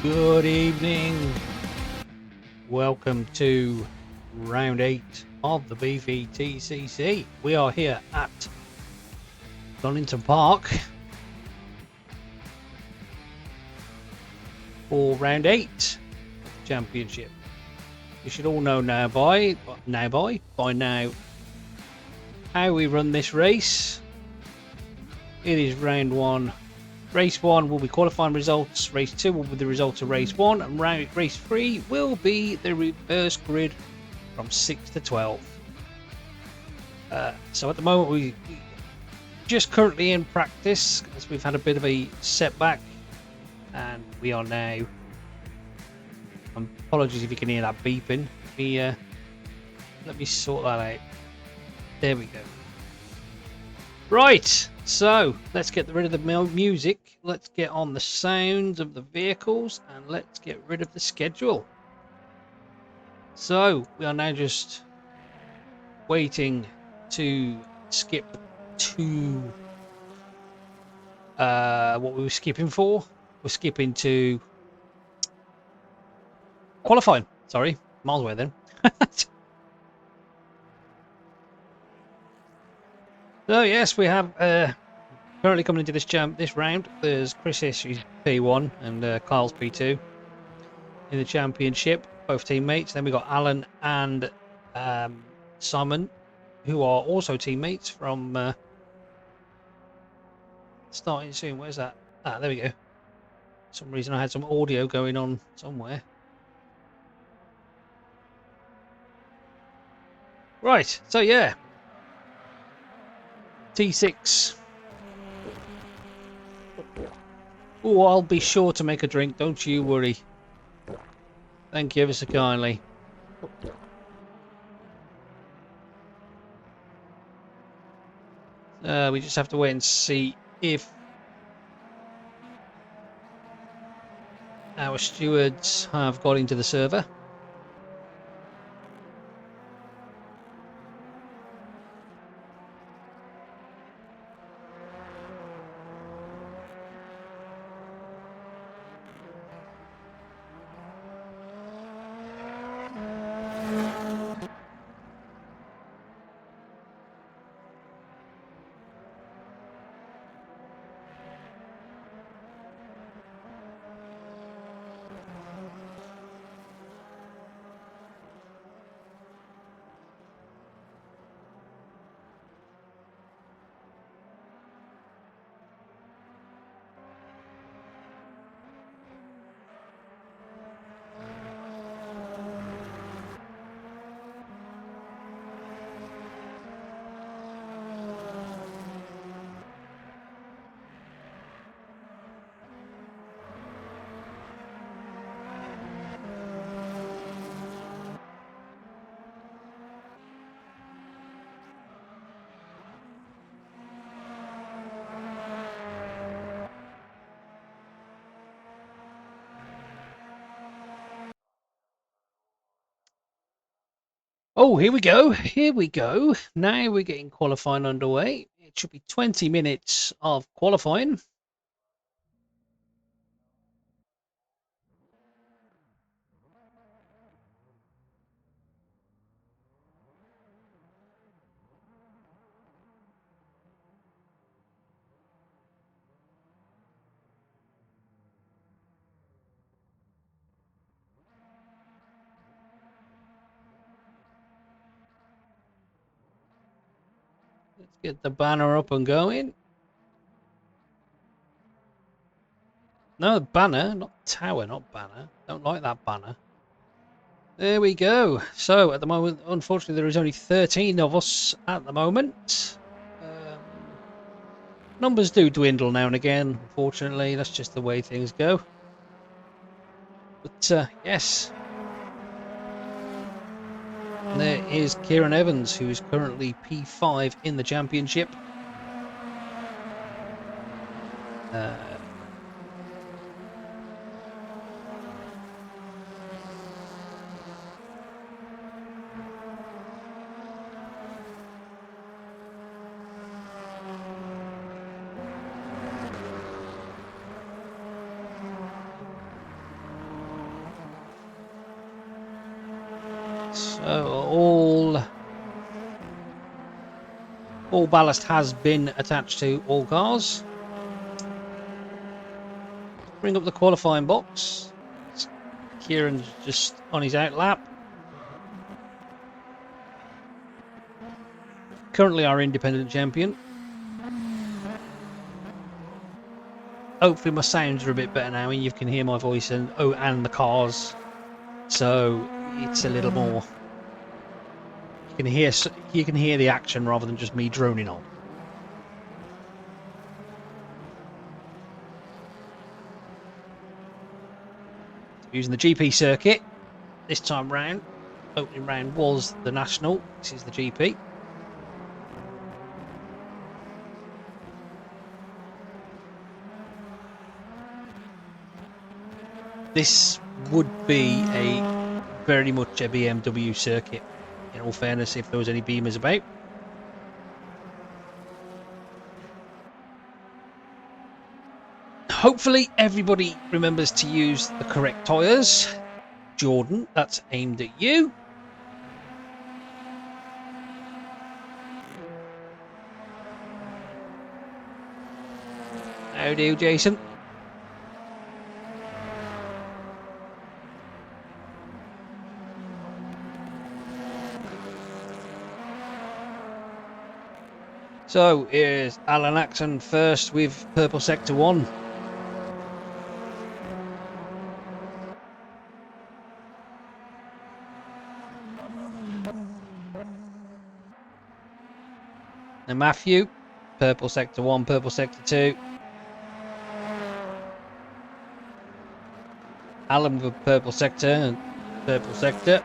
Good evening. Welcome to round 8 of the Bvtcc. We are here at Donnington Park for round 8 championship. You should all know by now how we run this race. It is round 1. Race 1 will be qualifying results, race 2 will be the results of race 1, and race 3 will be the reverse grid from 6 to 12. So at the moment we just currently in practice, as we've had a bit of a setback, and we are now, apologies if you can hear that beeping, let me sort that out. There we go. Right, so let's get rid of the music, let's get on the sounds of the vehicles, and let's get rid of the schedule. So we are now just waiting to skip to what we were skipping for. We're skipping to qualifying. Sorry, miles away then. So yes, we have currently coming into this round. There's Chris who's P1 and Kyle's P2 in the championship, both teammates. Then we got Alan and Simon, who are also teammates from starting soon. Where's that? Ah, there we go. For some reason I had some audio going on somewhere. Right, so yeah. T6. Oh, I'll be sure to make a drink, don't you worry. Thank you ever so kindly. We just have to wait and see if our stewards have got into the server. Oh, here we go. Here we go. Now we're getting qualifying underway. It should be 20 minutes of qualifying. Let's get the banner up and going. No, banner, not tower, not banner. Don't like that banner. There we go. So, at the moment, unfortunately, there is only 13 of us at the moment. Numbers do dwindle now and again, unfortunately. That's just the way things go. But, yes. And there is Kieran Evans, who is currently P5 in the championship. So all ballast has been attached to all cars. Bring up the qualifying box. Kieran's just on his out lap. Currently our independent champion. Hopefully my sounds are a bit better now and you can hear my voice and the cars. So it's a little more. You can hear the action rather than just me droning on. Using the GP circuit this time round. Opening round was the National. This is the GP. This would be very much a BMW circuit, in all fairness, if there was any Beamers about. Hopefully everybody remembers to use the correct tyres. Jordan, that's aimed at you. How do, Jason? So here's Alan Axon first with Purple Sector 1. And Matthew, Purple Sector 1, Purple Sector 2. Alan with Purple Sector and Purple Sector.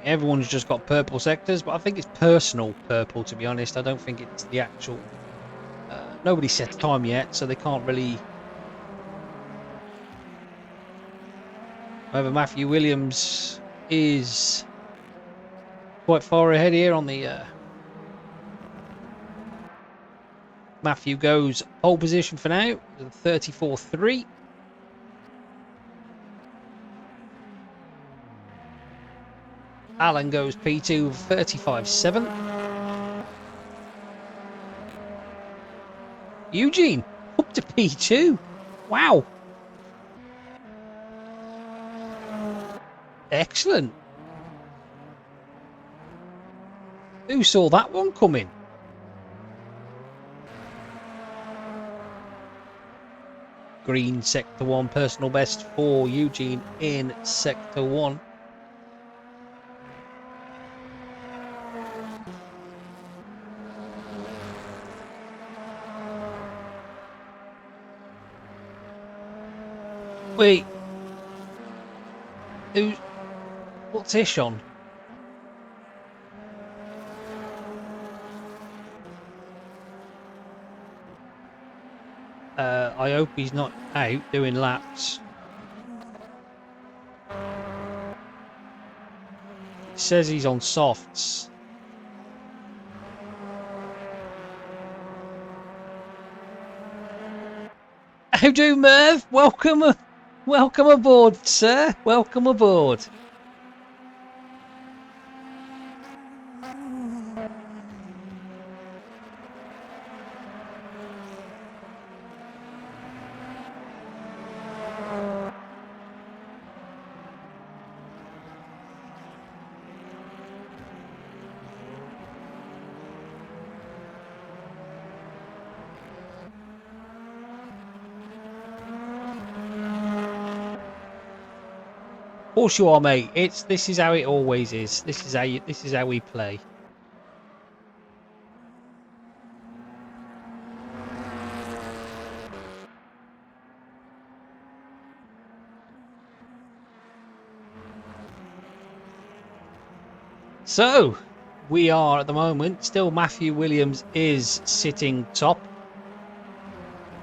Everyone's just got purple sectors, but I think it's personal purple, to be honest. I don't think it's the actual... nobody set time yet, so they can't really... However, Matthew Williams is quite far ahead here on the... Matthew goes pole position for now, 34.3. Alan goes P2 35.7. Eugene up to P2. Wow. Excellent. Who saw that one coming? Green Sector 1 personal best for Eugene in Sector 1. Wait. What's Ish on? I hope he's not out doing laps. It says he's on softs. How do, Merv? Welcome aboard, sir. Welcome aboard. Of course you are, mate. This is how it always is. This is how we play. So we are at the moment still Matthew Williams is sitting top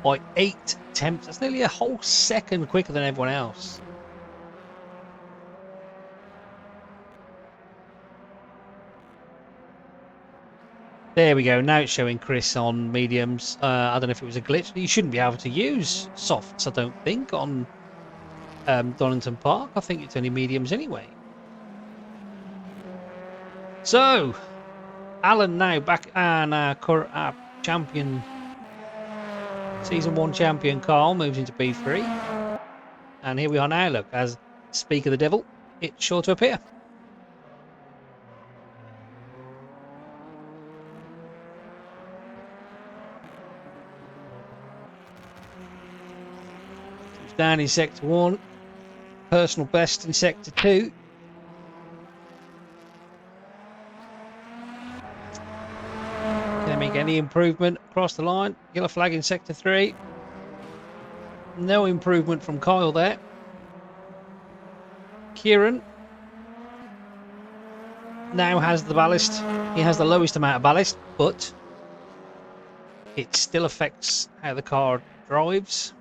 by 8 tenths. That's nearly a whole second quicker than everyone else. There we go. Now it's showing Chris on mediums. I don't know if it was a glitch. You shouldn't be able to use softs, I don't think, on Donnington Park. I think it's only mediums anyway. So, Alan now back and our champion, Season 1 champion Carl moves into B3. And here we are now, look, as Speak of the Devil, it's sure to appear. It's down in Sector 1, personal best in Sector 2. Can they make any improvement across the line? Yellow flag in Sector 3. No improvement from Kyle there. Kieran now has the ballast. He has the lowest amount of ballast, but it still affects how the car drives.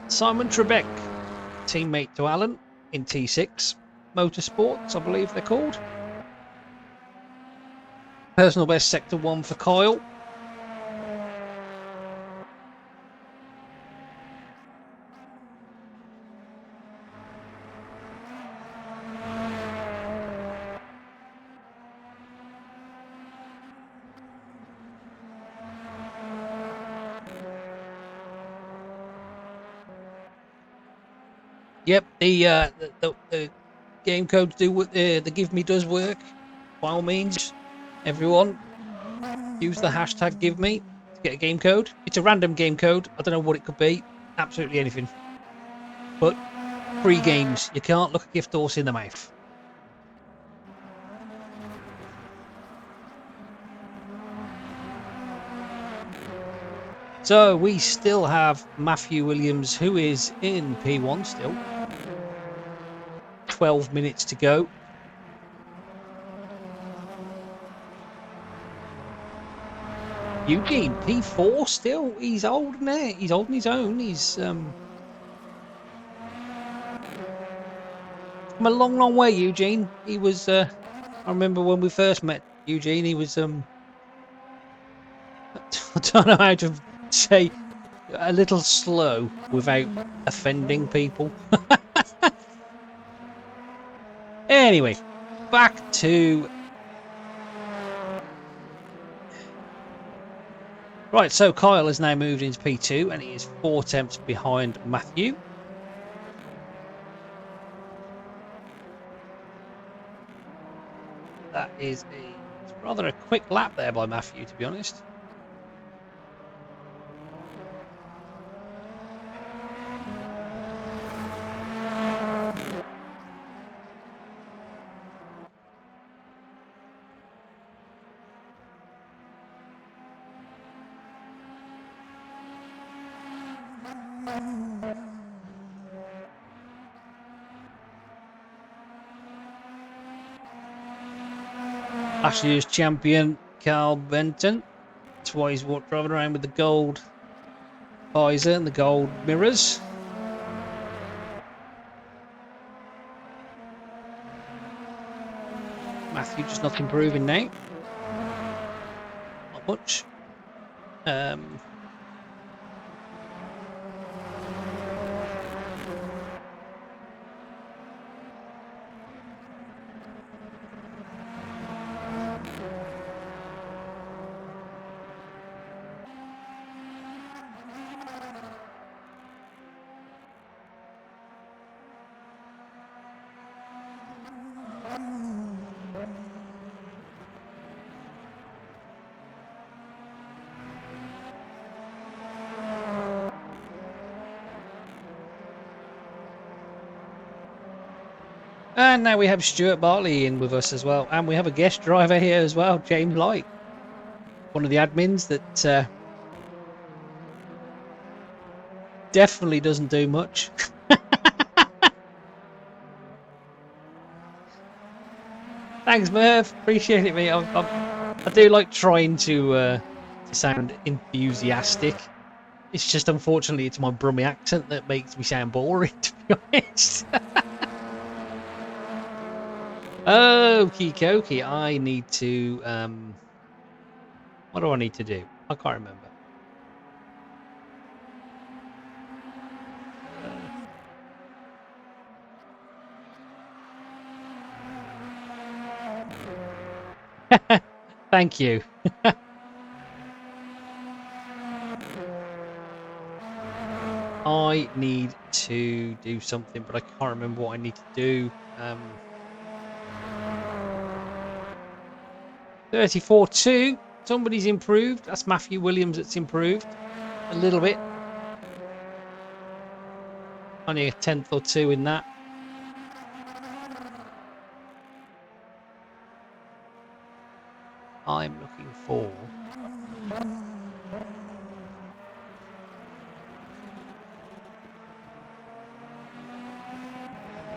Simon Trebek, teammate to Alan in T6 Motorsports, I believe they're called. Personal best Sector 1 for Kyle. Yep, the game codes do what the give me does work. By all means, everyone use the hashtag give me to get a game code. It's a random game code. I don't know what it could be. Absolutely anything. But free games. You can't look a gift horse in the mouth. So we still have Matthew Williams, who is in P1 still. 12 minutes to go. Eugene, P4 still. He's old now. He's old on his own. He's come a long, long way, Eugene. He was. I remember when we first met Eugene. He was. I don't know how to say, a little slow without offending people. Anyway, back to. Right, so Kyle has now moved into P2 and he is 4 tenths behind Matthew. That is rather a quick lap there by Matthew, to be honest. Last year's champion, Carl Benton. That's why he's driving around with the gold visor and the gold mirrors. Matthew just not improving now. Not much. And now we have Stuart Bartley in with us as well. And we have a guest driver here as well, James Light. One of the admins that definitely doesn't do much. Thanks, Merv. Appreciate it, mate. I do like trying to sound enthusiastic. It's just, unfortunately, it's my Brummie accent that makes me sound boring, to be honest. Okie dokie. I need to... what do I need to do? I can't remember. Thank you. I need to do something, but I can't remember what I need to do. 34-2. Somebody's improved. That's Matthew Williams that's improved a little bit. Only a tenth or two in that. I'm looking for...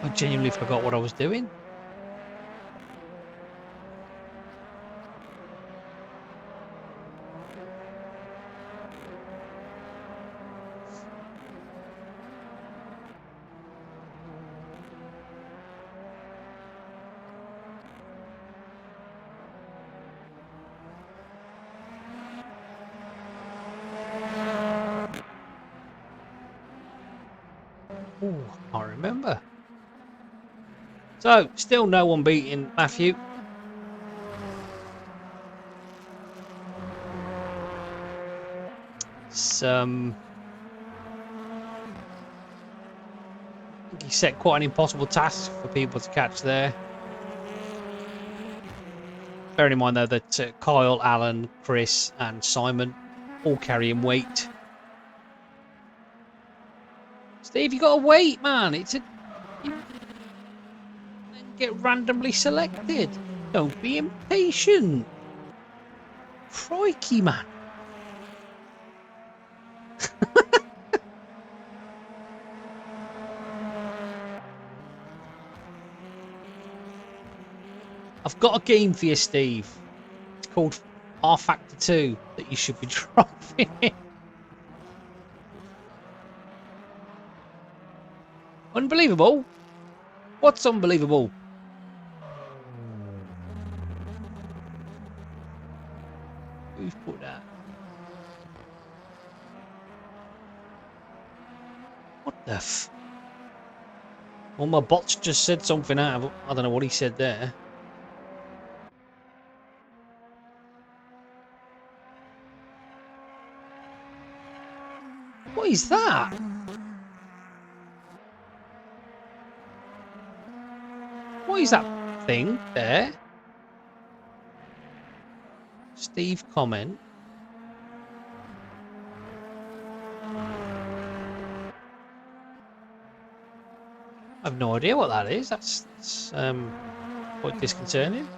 I genuinely forgot what I was doing. Oh, I can't remember. So, still no one beating Matthew. He set quite an impossible task for people to catch there. Bearing in mind, though, that Kyle, Alan, Chris, and Simon all carrying weight. Steve, you got to wait, man. You get randomly selected. Don't be impatient. Crikey, man. I've got a game for you, Steve. It's called R Factor 2 that you should be dropping in. Unbelievable. What's unbelievable? Who's put that? What the f... Well, my bot's just said something out of... I don't know what he said there. What is that? What is that thing there? Steve comment. I have no idea what that is. That's quite disconcerting.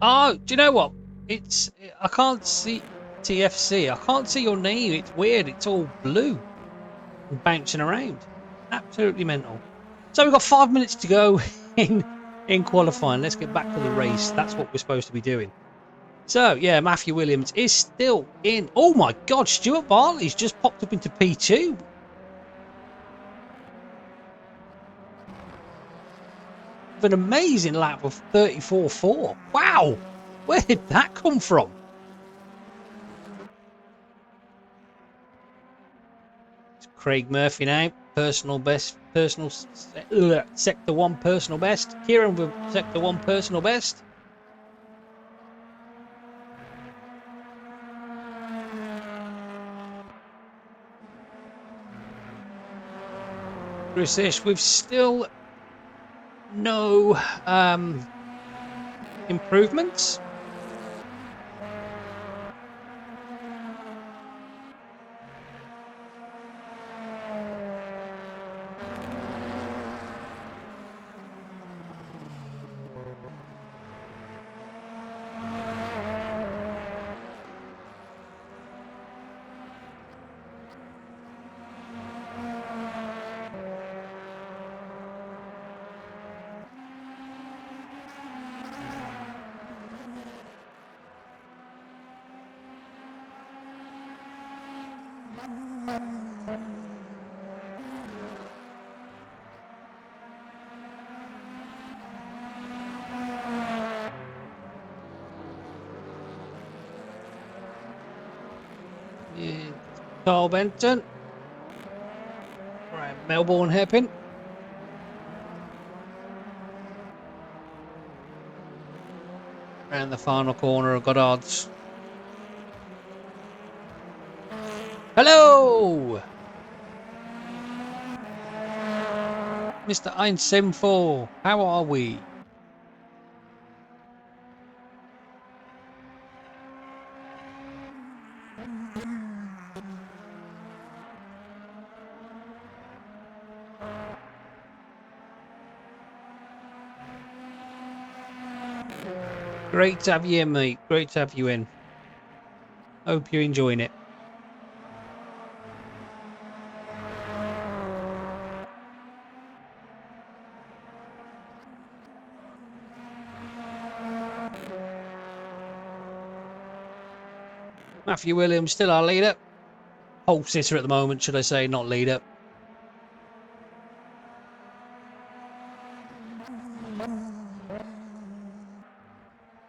Oh, do you know what? I can't see TFC. I can't see your name. It's weird. It's all blue and bouncing around. Absolutely mental. So we've got 5 minutes to go in qualifying. Let's get back to the race. That's what we're supposed to be doing. So yeah, Matthew Williams is still in. Oh my God, Stuart Bartley's just popped up into P2. With an amazing lap of 34.4. Wow, where did that come from? It's Craig Murphy now, personal best, sector 1 personal best. Kieran with sector 1 personal best. Chris, we've still no improvements. Yeah, Carl Benton. Right, Melbourne hairpin. Around the final corner of Goddard's. Hello! Mr. 174, how are we? Great to have you in, mate. Great to have you in. Hope you're enjoying it. Matthew Williams, still our leader. Pole sitter at the moment, should I say, not leader.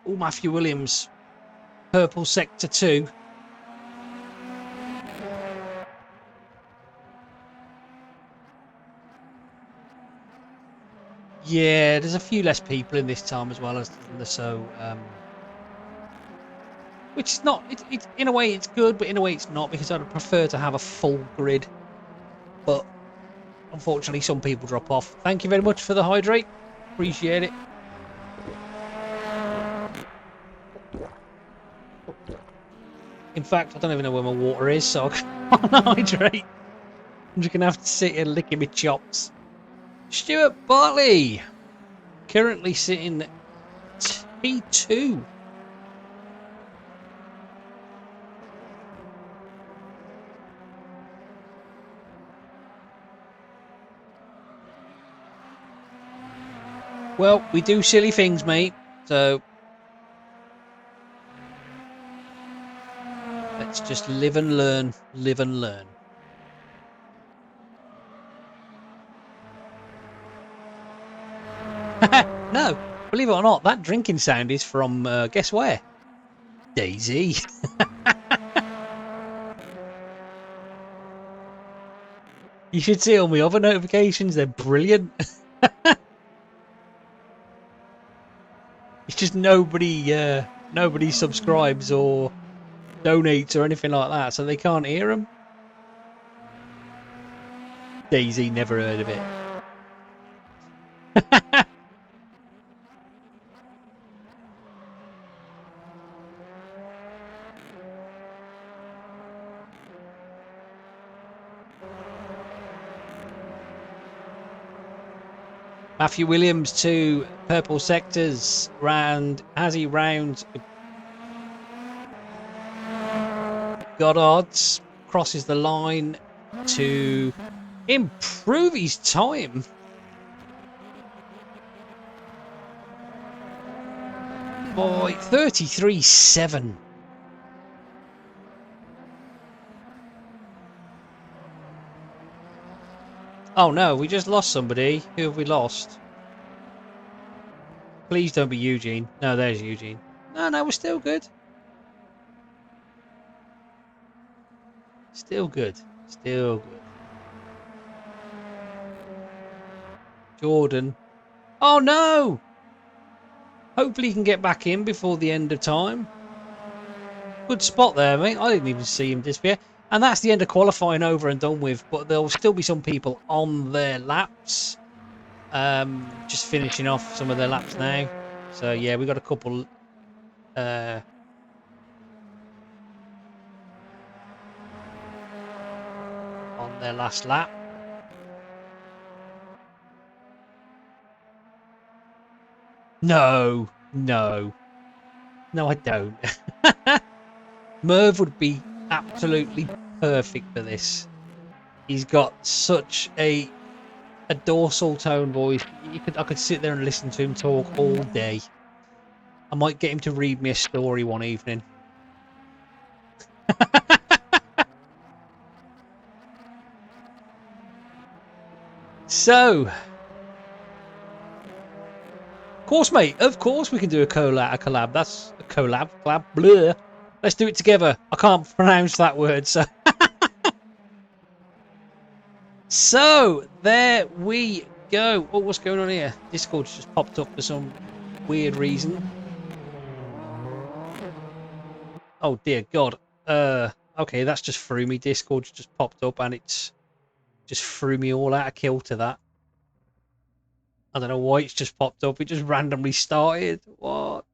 Oh, Matthew Williams. Purple sector 2. Yeah, there's a few less people in this time as well, as so which is not, it's in a way it's good, but in a way it's not, because I'd prefer to have a full grid. But unfortunately, some people drop off. Thank you very much for the hydrate. Appreciate it. In fact, I don't even know where my water is, so I can't hydrate. I'm just going to have to sit here licking my chops. Stuart Bartley, currently sitting T2. Well, we do silly things, mate, so let's just live and learn, live and learn. No, believe it or not, that drinking sound is from, guess where? Daisy. You should see all my other notifications, they're brilliant. It's just nobody subscribes or donates or anything like that, so they can't hear them. Daisy, never heard of it. Matthew Williams to purple sectors as he rounds Goddard's, crosses the line to improve his time. Boy, 33.7. Oh no, we just lost somebody. Who have we lost? Please don't be Eugene. No, there's Eugene. No, we're still good. Still good. Still good. Jordan. Oh no! Hopefully he can get back in before the end of time. Good spot there, mate. I didn't even see him disappear. And that's the end of qualifying over and done with. But there'll still be some people on their laps. Just finishing off some of their laps now. So yeah, we got a couple on their last lap. No, I don't. Merv would be absolutely perfect for this. He's got such a dorsal tone voice. I could sit there and listen to him talk all day. I might get him to read me a story one evening. So, of course, mate. Of course, we can do a collab. That's a collab. Collab. Blur. Let's do it together. I can't pronounce that word. So there we go. Oh, what's going on here? Discord's just popped up for some weird reason. Oh dear God. Okay, that's just threw me. Discord's just popped up and it's just threw me all out of kilter. That I don't know why it's just popped up. It just randomly started. What?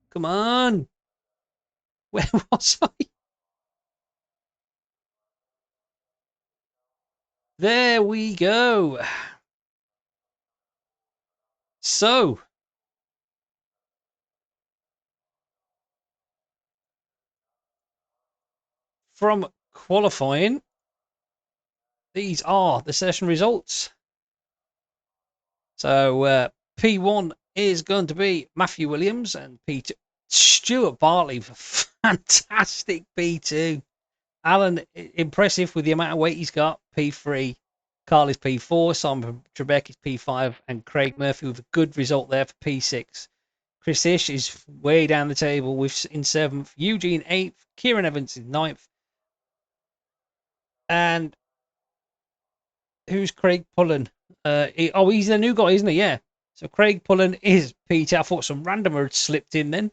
Come on. Where was I? There we go. So from qualifying, these are the session results. So P1 is going to be Matthew Williams and P2 Stuart Bartley for fantastic P2. Alan, impressive with the amount of weight he's got. P3. Carl is P4. Simon Trebek is P5. And Craig Murphy with a good result there for P6. Chris Ish is way down the table with in 7th. Eugene 8th. Kieran Evans is 9th. And who's Craig Pullen? He's the new guy, isn't he? Yeah. So Craig Pullen is P2. I thought some randomer had slipped in then.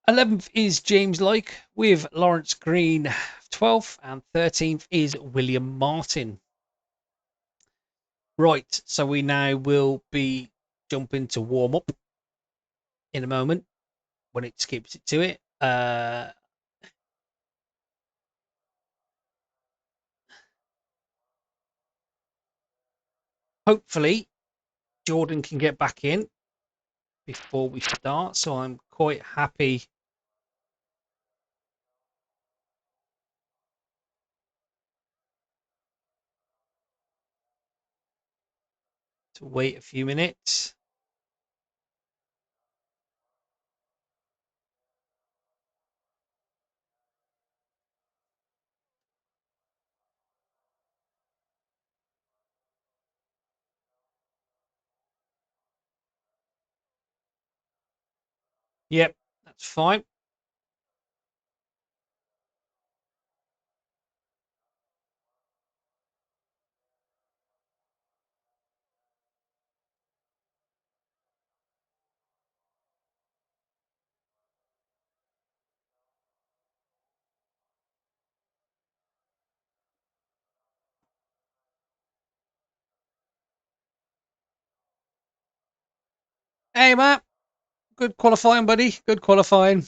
11th is James Like with Lawrence Green 12th, and 13th is William Martin. Right, so we now will be jumping to warm up in a moment when it skips it to it. Hopefully, Jordan can get back in before we start, so I'm quite happy to wait a few minutes. Yep, that's fine. Hey, Matt. Good qualifying, buddy. Good qualifying.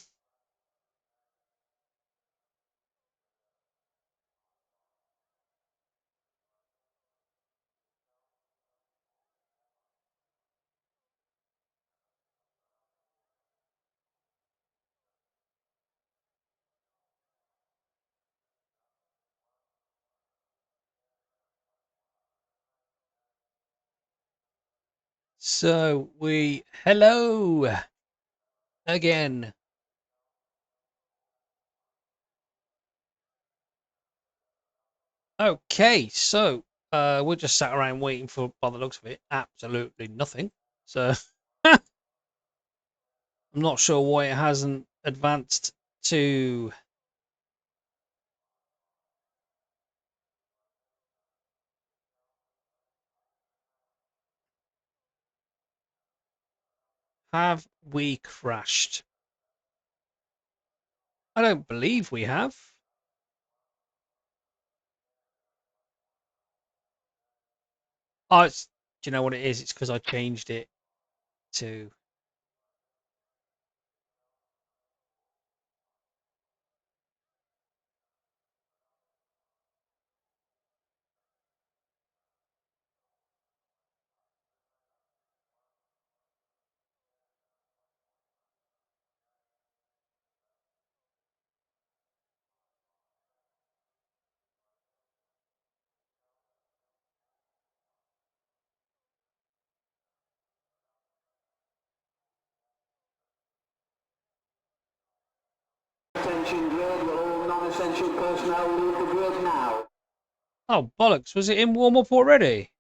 So hello again. Okay, so we're just sat around waiting for, by the looks of it, absolutely nothing. So I'm not sure why it hasn't advanced to have we crashed? I don't believe we have. Oh, do you know what it is? It's because I changed it to. Attention grid, will all non-essential personnel leave the grid now? Oh, bollocks. Was it in warm-up already?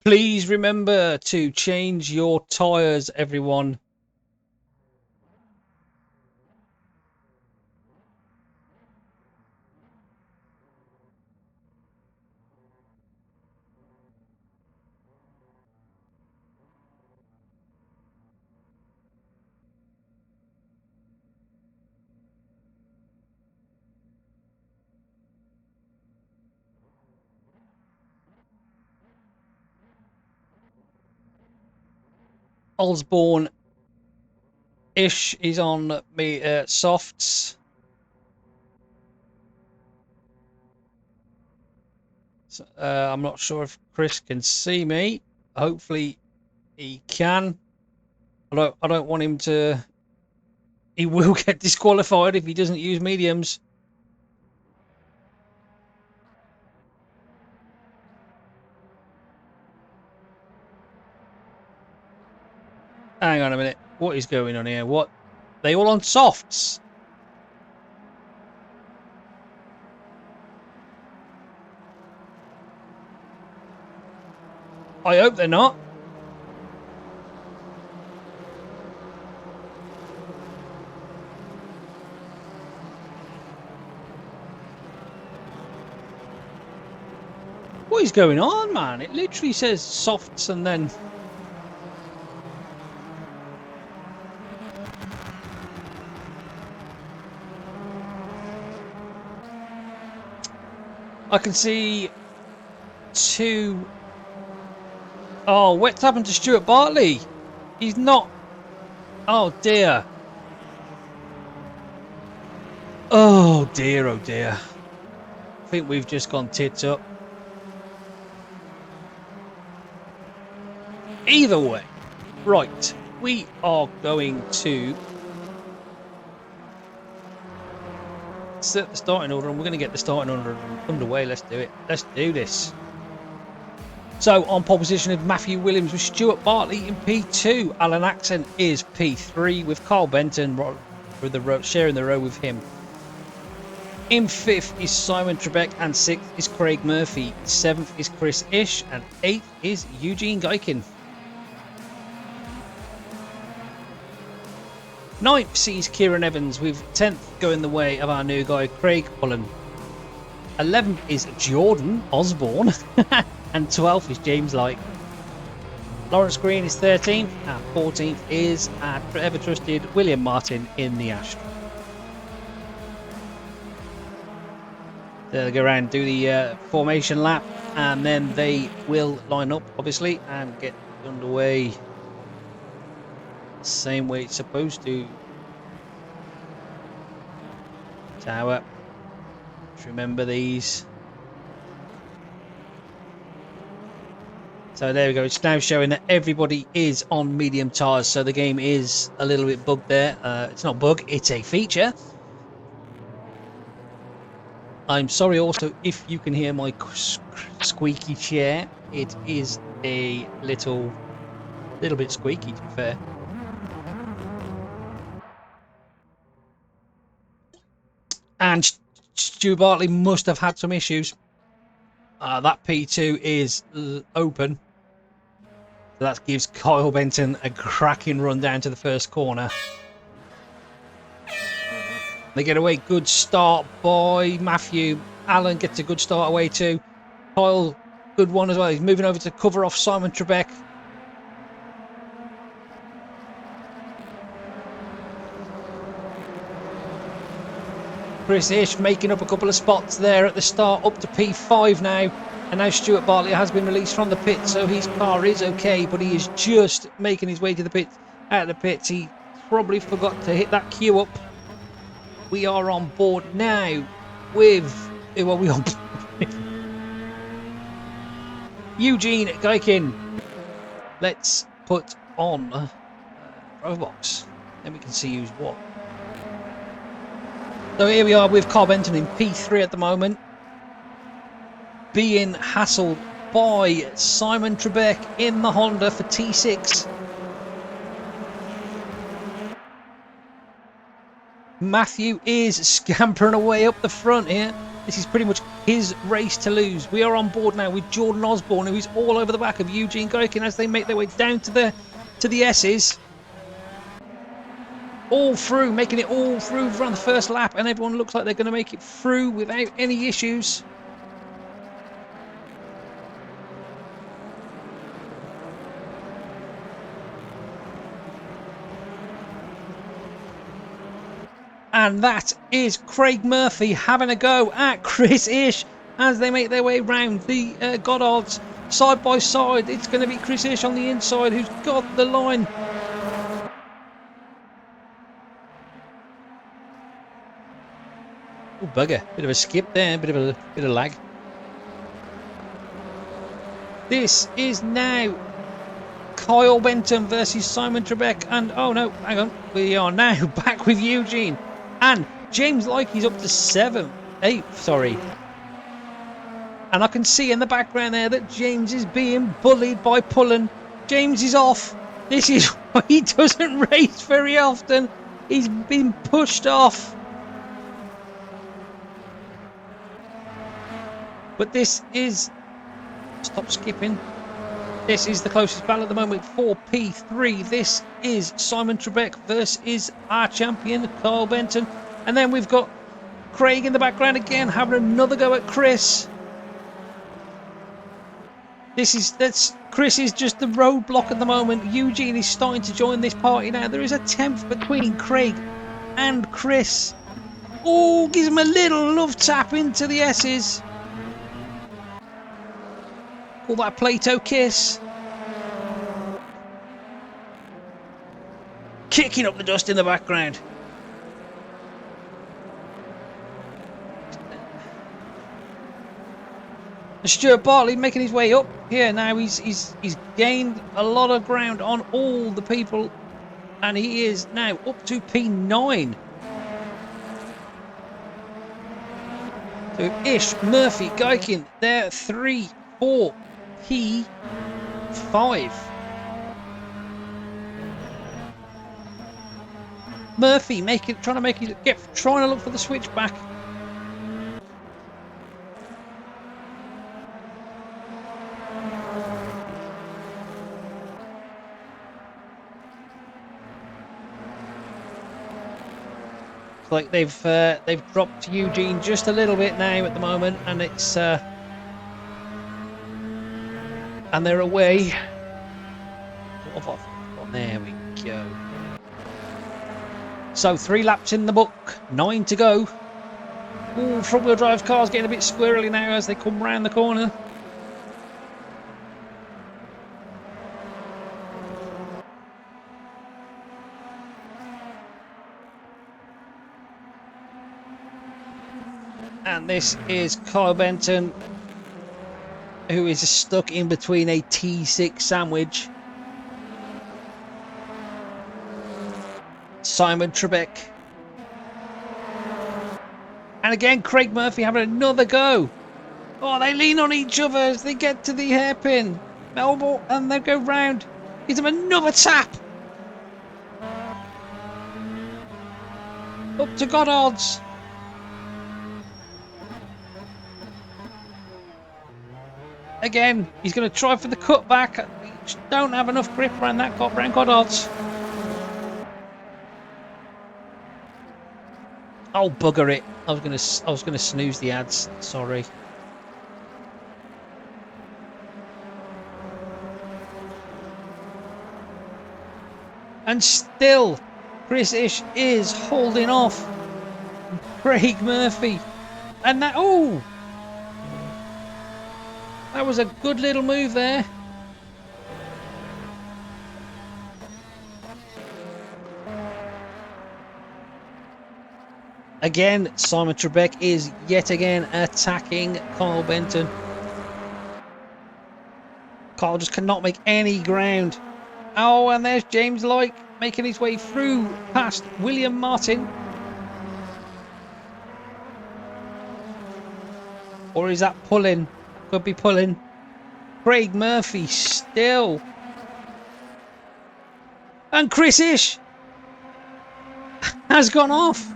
Please remember to change your tyres, everyone. Osborne-ish is on me softs. So, I'm not sure if Chris can see me. Hopefully he can. I don't want him to. He will get disqualified if he doesn't use mediums. Hang on a minute. What is going on here? What? They all on softs? I hope they're not. What is going on, man? It literally says softs and then... I can see two... Oh, what's happened to Stuart Bartley? He's not... Oh, dear. Oh, dear, oh, dear. I think we've just gone tits up. Either way, right, we are going to set the starting order, and we're going to get the starting order underway. Let's do it. Let's do this. So, on pole position is Matthew Williams with Stuart Bartley in P2. Alan Axon is P3 with Carl Benton with the sharing the row with him. In 5th is Simon Trebek, and 6th is Craig Murphy. 7th is Chris Ish, and 8th is Eugene Geikin. 9th sees Kieran Evans, with 10th going the way of our new guy Craig Cullen. 11th is Jordan Osborne, and 12th is James Light. Lawrence Green is 13th, and 14th is our ever trusted William Martin in the Astra. They'll go around and do the formation lap, and then they will line up, obviously, and get underway same way it's supposed to. Tower. Just remember these. So there we go. It's now showing that everybody is on medium tyres, so the game is a little bit bugged there. It's not bug, it's a feature. I'm sorry also if you can hear my squeaky chair. It is a little bit squeaky, to be fair. And Stu Bartley must have had some issues. That P2 is open. So that gives Kyle Benton a cracking run down to the first corner. They get away. Good start by Matthew. Alan gets a good start away too. Kyle, good one as well. He's moving over to cover off Simon Trebek. Chris Ish making up a couple of spots there at the start, up to P5 now. And now Stuart Bartley has been released from the pit, so his car is okay, but he is just making his way to the pit. Out of the pits, he probably forgot to hit that queue up. We are on board now with... Well, we are... Eugene Geikin. Let's put on driver box. Then we can see who's what. So here we are with Carl Benton in P3 at the moment, being hassled by Simon Trebek in the Honda for T6. Matthew is scampering away up the front here. This is pretty much his race to lose. We are on board now with Jordan Osborne, who is all over the back of Eugene Goikin as they make their way down to the S's. All through, making it all through around the first lap, and everyone looks like they're going to make it through without any issues. And that is Craig Murphy having a go at Chris Ish as they make their way round the Goddards side by side. It's going to be Chris Ish on the inside who's got the line. Oh, bugger. Bit of a skip there, bit of lag. This is now Kyle Benton versus Simon Trebek. And, oh no, hang on. We are now back with Eugene. And James Likey's up to 8, sorry. And I can see in the background there that James is being bullied by Pullen. James is off. This is why he doesn't race very often. He's been pushed off. But this is... Stop skipping. This is the closest battle at the moment for P3. This is Simon Trebek versus our champion, Kyle Benton. And then we've got Craig in the background again, having another go at Chris. Chris is just the roadblock at the moment. Eugene is starting to join this party now. There is a 10th between Craig and Chris. Oh, gives him a little love tap into the S's. All that Plato kiss. Kicking up the dust in the background. Stuart Bartley making his way up here now. He's gained a lot of ground on all the people, and he is now up to P9. So Ish, Murphy, Geikin, they're 3, 4, P5. Murphy trying to look for the switchback. Like they've dropped Eugene just a little bit now at the moment, and it's and they're away. There we go. So 3 laps in the book, 9 to go. Ooh, front-wheel drive cars getting a bit squirrely now as they come round the corner. And this is Kyle Benton, who is stuck in between a T6 sandwich. Simon Trebek. And again, Craig Murphy having another go. Oh, they lean on each other as they get to the hairpin. Melbourne, and they go round. Gives them another tap. Up to Goddards. Again, he's going to try for the cutback. Don't have enough grip around that Goddards. Oh, bugger it! I was gonna snooze the ads. Sorry. And still, Chris Ish is holding off Craig Murphy, and that that was a good little move there. Again, Simon Trebek is yet again attacking Kyle Benton. Kyle just cannot make any ground. Oh, and there's James Like making his way through past William Martin. Or is that pulling? Could be pulling. Craig Murphy still. And Chris Ish has gone off.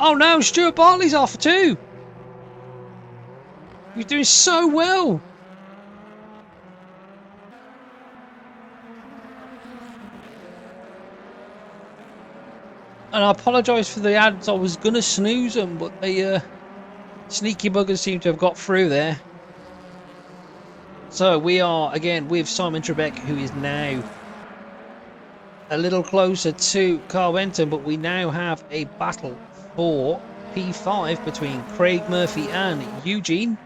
Oh no, Stuart Bartley's off too. He's doing so well. And I apologise for the ads. I was going to snooze them, but the sneaky buggers seem to have got through there. So we are again with Simon Trebek, who is now a little closer to Carbenton, but we now have a battle for P5 between Craig Murphy and Eugene.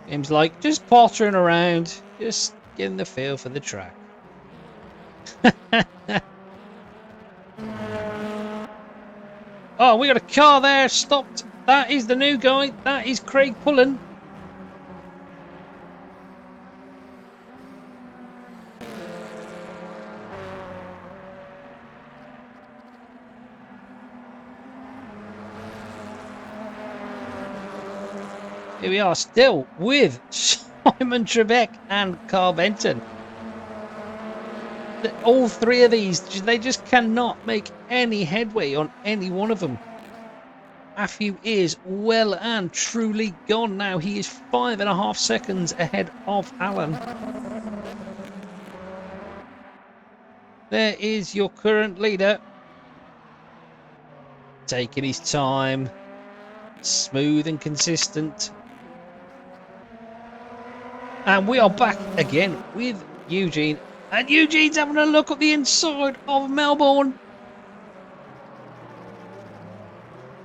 Seems like just pottering around, just getting the feel for the track. Oh, we got a car there, stopped. That is the new guy. That is Craig Pullen. Here we are still with Simon Trebek and Carl Benton. All three of these, they just cannot make any headway on any one of them. Matthew is well and truly gone now. He is 5.5 seconds ahead of Alan. There is your current leader. Taking his time. Smooth and consistent. And we are back again with Eugene. And Eugene's having a look at the inside of Melbourne.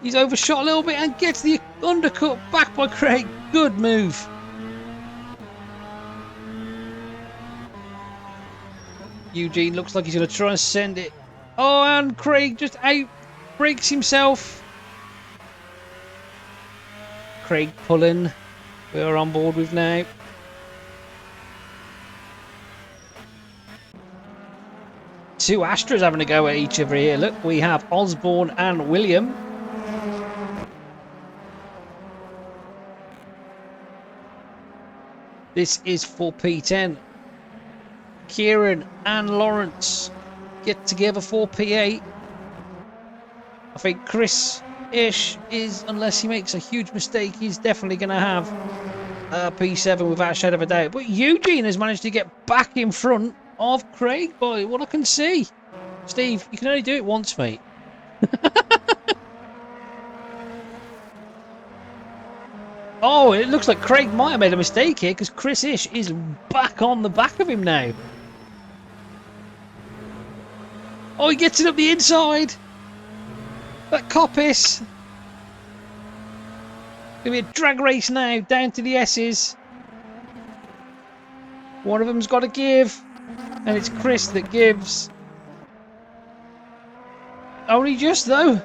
He's overshot a little bit and gets the undercut back by Craig. Good move. Eugene looks like he's going to try and send it. Oh, and Craig just out breaks himself. Craig Pullen, we are on board with now. Two Astras having a go at each other here. Look, we have Osborne and William. This is for P10. Kieran and Lawrence get together for P8. I think Chris Ish is, unless he makes a huge mistake, he's definitely going to have P7 without a shadow of a doubt. But Eugene has managed to get back in front of Craig by what I can see. Steve, you can only do it once, mate. Oh, it looks like Craig might have made a mistake here because Chris Ish is back on the back of him now. Oh, he gets it up the inside. That Coppice. Gonna be a drag race now down to the S's. One of them's got to give. And it's Chris that gives. Only just though.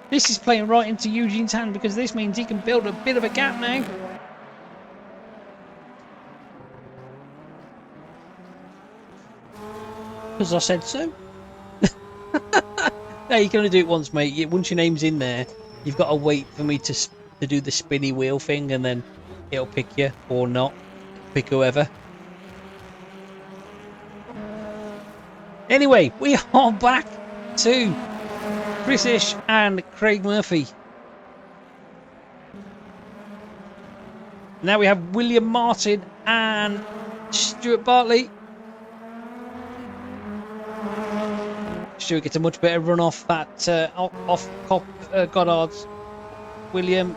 This is playing right into Eugene's hand because this means he can build a bit of a gap now. Because I said so. No, you can only do it once, mate. Once your name's in there, you've got to wait for me to do the spinny wheel thing and then it'll pick you or not. Pick whoever. Anyway, we are back to Chris Ish and Craig Murphy. Now we have William Martin and Stuart Bartley. Stuart gets a much better run off that off Goddard's. William.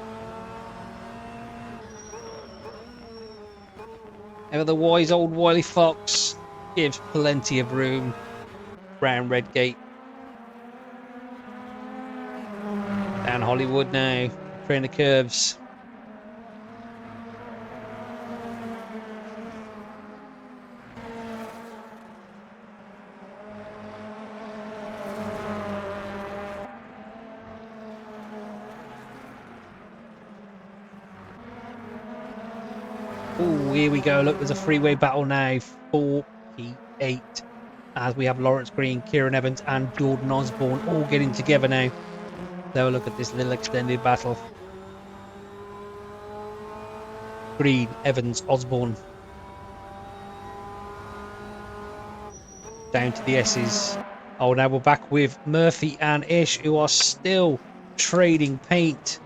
Ever the wise old wily fox gives plenty of room. Round Redgate. Down Hollywood now. Trying the curves. Oh, here we go. Look, there's a freeway battle now. 4P8. As we have Lawrence Green, Kieran Evans and Jordan Osborne all getting together now. So look at this little extended battle. Green, Evans, Osborne. Down to the S's. Oh, now we're back with Murphy and Ish, who are still trading paint.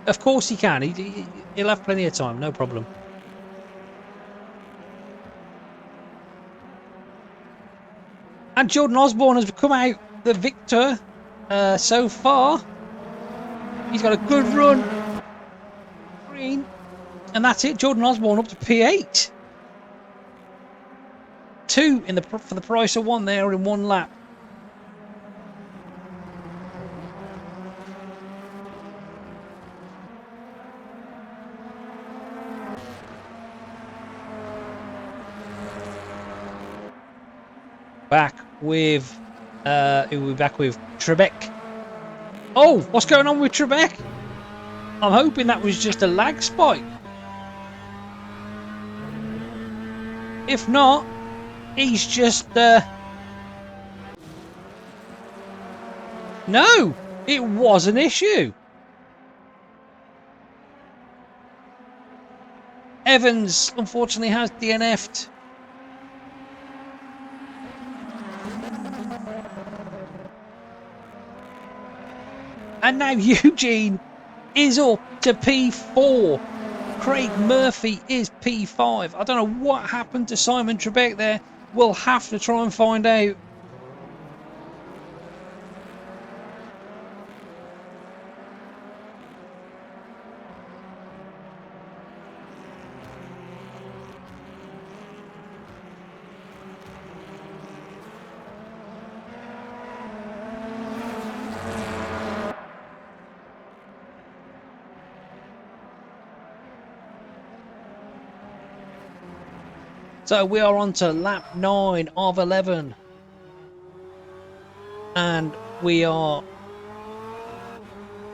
Of course he can. He'll have plenty of time, no problem. And Jordan Osborne has come out the victor so far. He's got a good run. Green. And that's it. Jordan Osborne up to P8. 2 for the price of 1 there in 1 lap. Back with who we back with? Trebek. Oh, what's going on with Trebek? I'm hoping that was just a lag spike. If not, he's just no, it was an issue. Evans unfortunately has DNF'd. And now Eugene is up to P4. Craig Murphy is P5. I don't know what happened to Simon Trebek there. We'll have to try and find out. So we are on to lap 9 of 11. And we are...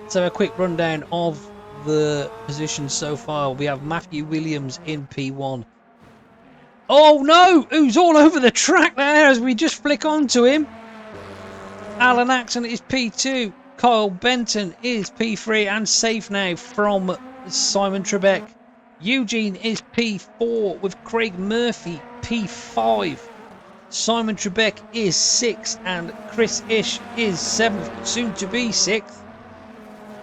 So a quick rundown of the positions so far. We have Matthew Williams in P1. Oh no! Who's all over the track there as we just flick onto him? Alan Axon is P2. Kyle Benton is P3 and safe now from Simon Trebek. Eugene is P4 with Craig Murphy P5. Simon Trebek is 6th and Chris Ish is 7th, soon to be 6th,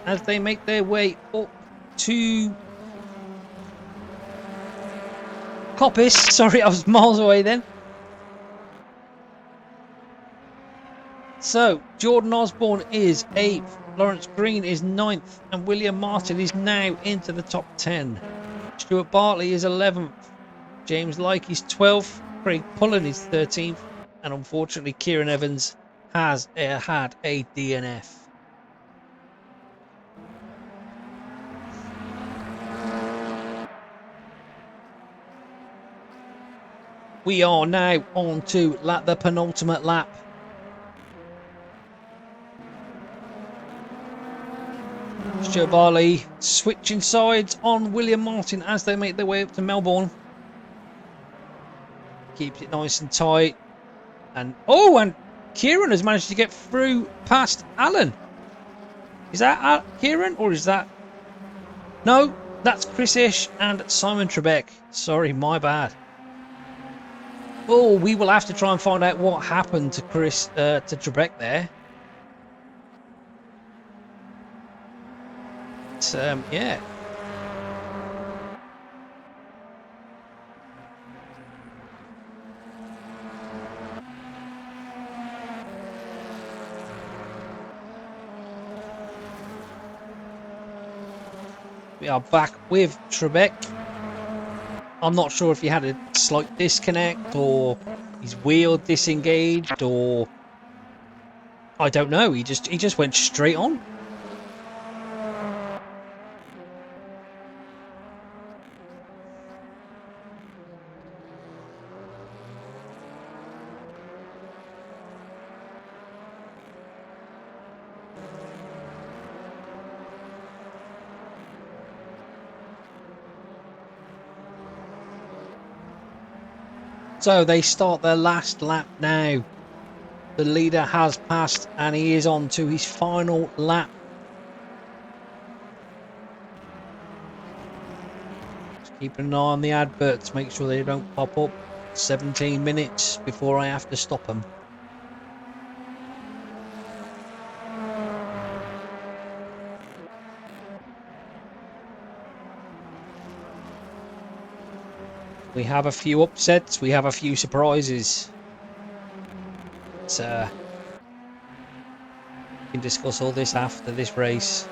as they make their way up to Coppice. Sorry, I was miles away then. So, Jordan Osborne is 8th, Lawrence Green is 9th, and William Martin is now into the top 10. Stuart Bartley is 11th, James Like is 12th, Craig Pullen is 13th, and unfortunately Kieran Evans has had a DNF. We are now on to the penultimate lap. Stuart Bartley switching sides on William Martin as they make their way up to Melbourne. Keeps it nice and tight. And Kieran has managed to get through past Alan. Is that Kieran or is that... No, that's Chris Ish and Simon Trebek. Sorry, my bad. Oh, we will have to try and find out what happened to Trebek there. Yeah. We are back with Trebek. I'm not sure if he had a slight disconnect or his wheel disengaged or I don't know. He just went straight on. So they start their last lap now. The leader has passed and he is on to his final lap. Just keeping an eye on the adverts, make sure they don't pop up 17 minutes before I have to stop them. We have a few upsets, we have a few surprises. We can discuss all this after this race.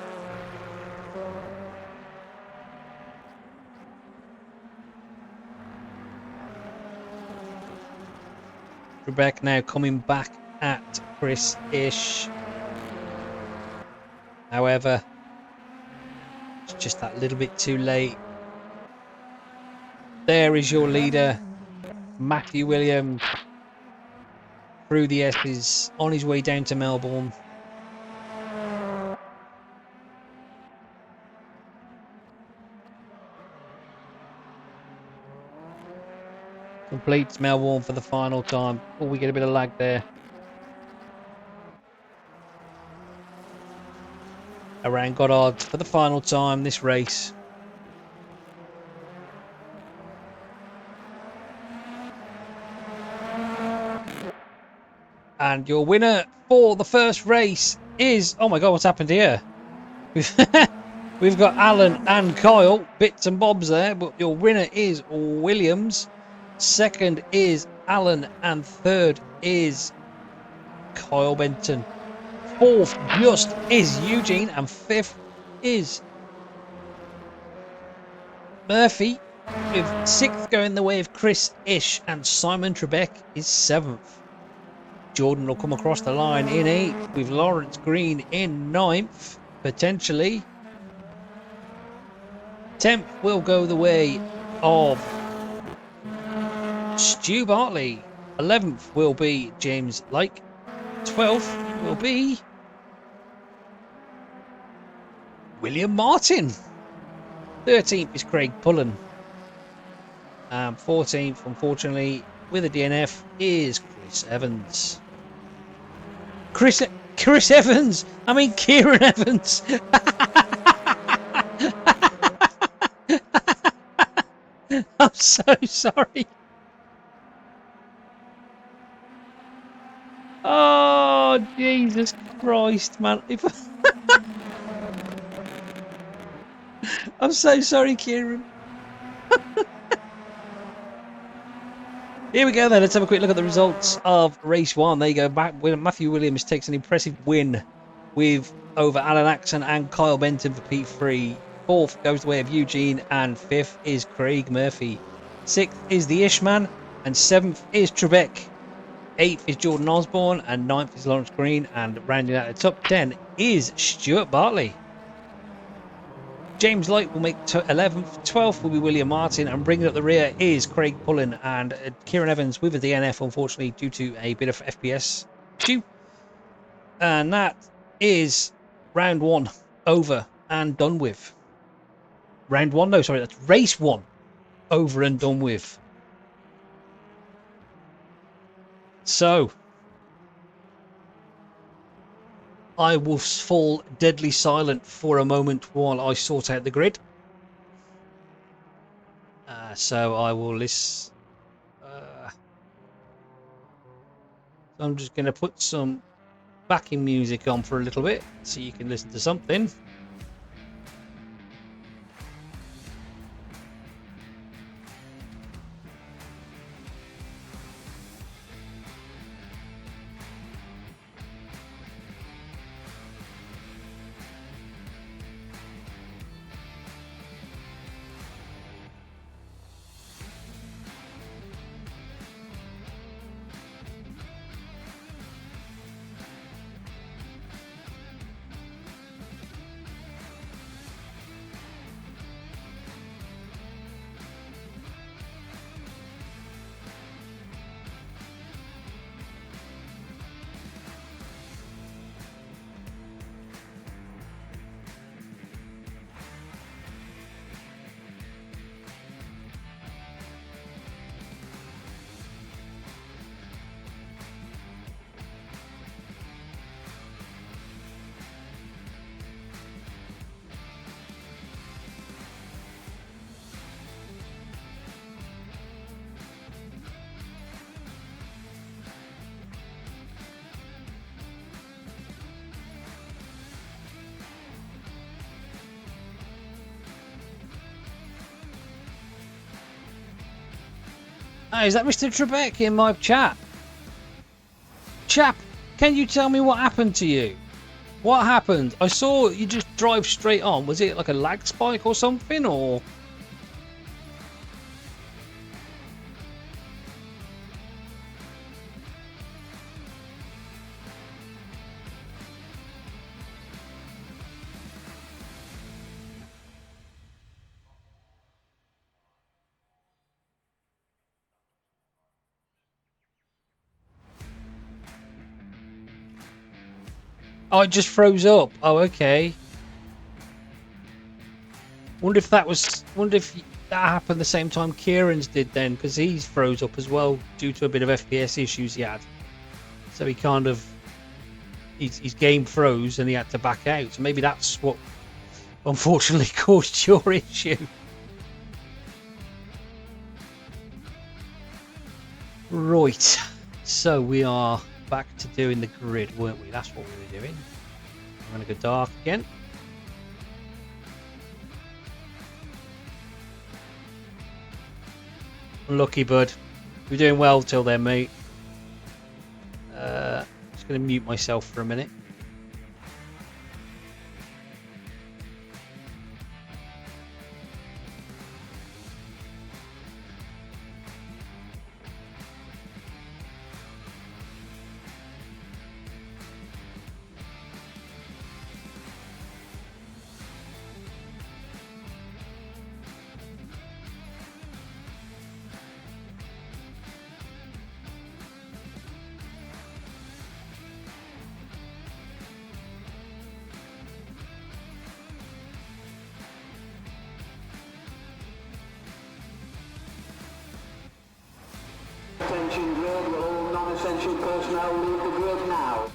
Trebek now coming back at Chris Ish. However, it's just that little bit too late. There is your leader, Matthew Williams, through the S's, on his way down to Melbourne. Completes Melbourne for the final time. Oh, we get a bit of lag there. Around Goddard for the final time this race. And your winner for the first race is... Oh my god, what's happened here? We've got Alan and Kyle, bits and bobs there, but your winner is Williams. Second is Alan, and third is Kyle Benton. Fourth just is Eugene, and fifth is Murphy, with sixth going the way of Chris Ish, and Simon Trebek is seventh. Jordan will come across the line in eighth, with Lawrence Green in ninth, potentially. 10th will go the way of Stu Bartley. 11th will be James Lake. 12th will be William Martin. 13th is Craig Pullen. And 14th, unfortunately, with a DNF, is Chris Evans. Chris Evans! I mean, Kieran Evans! I'm so sorry. Oh, Jesus Christ, man. I'm so sorry, Kieran. Here we go then. Let's have a quick look at the results of race one. There you go. Back when Matthew Williams takes an impressive win with over Alan Axon and Kyle Benton for P3. Fourth goes the way of Eugene, and fifth is Craig Murphy. Sixth is the Ishman, and seventh is Trebek. Eighth is Jordan Osborne, and ninth is Lawrence Green, and rounding out the top 10 is Stuart Bartley. James Light will make 11th, 12th will be William Martin, and bringing up the rear is Craig Pullen and Kieran Evans with a DNF, unfortunately, due to a bit of FPS issue. And that is round one over and done with. Round one, no, sorry, that's race one over and done with. So, I will fall deadly silent for a moment while I sort out the grid. So I will listen. I'm just going to put some backing music on for a little bit so you can listen to something. Oh, is that Mr. Trebek in my chat? Chap, can you tell me what happened to you? What happened? I saw you just drive straight on. Was it like a lag spike or something, or? Oh, it just froze up. Oh, okay. Wonder if that was. Wonder if that happened the same time Kieran's did then, because he's froze up as well due to a bit of FPS issues he had. So he kind of his game froze and he had to back out. So maybe that's what unfortunately caused your issue. Right. So we are back to doing the grid, weren't we? That's what we were doing. I'm going to go dark again. Lucky bud. You're doing well till then, mate. Just going to mute myself for a minute. Attention grid, will all non-essential personnel leave the grid now?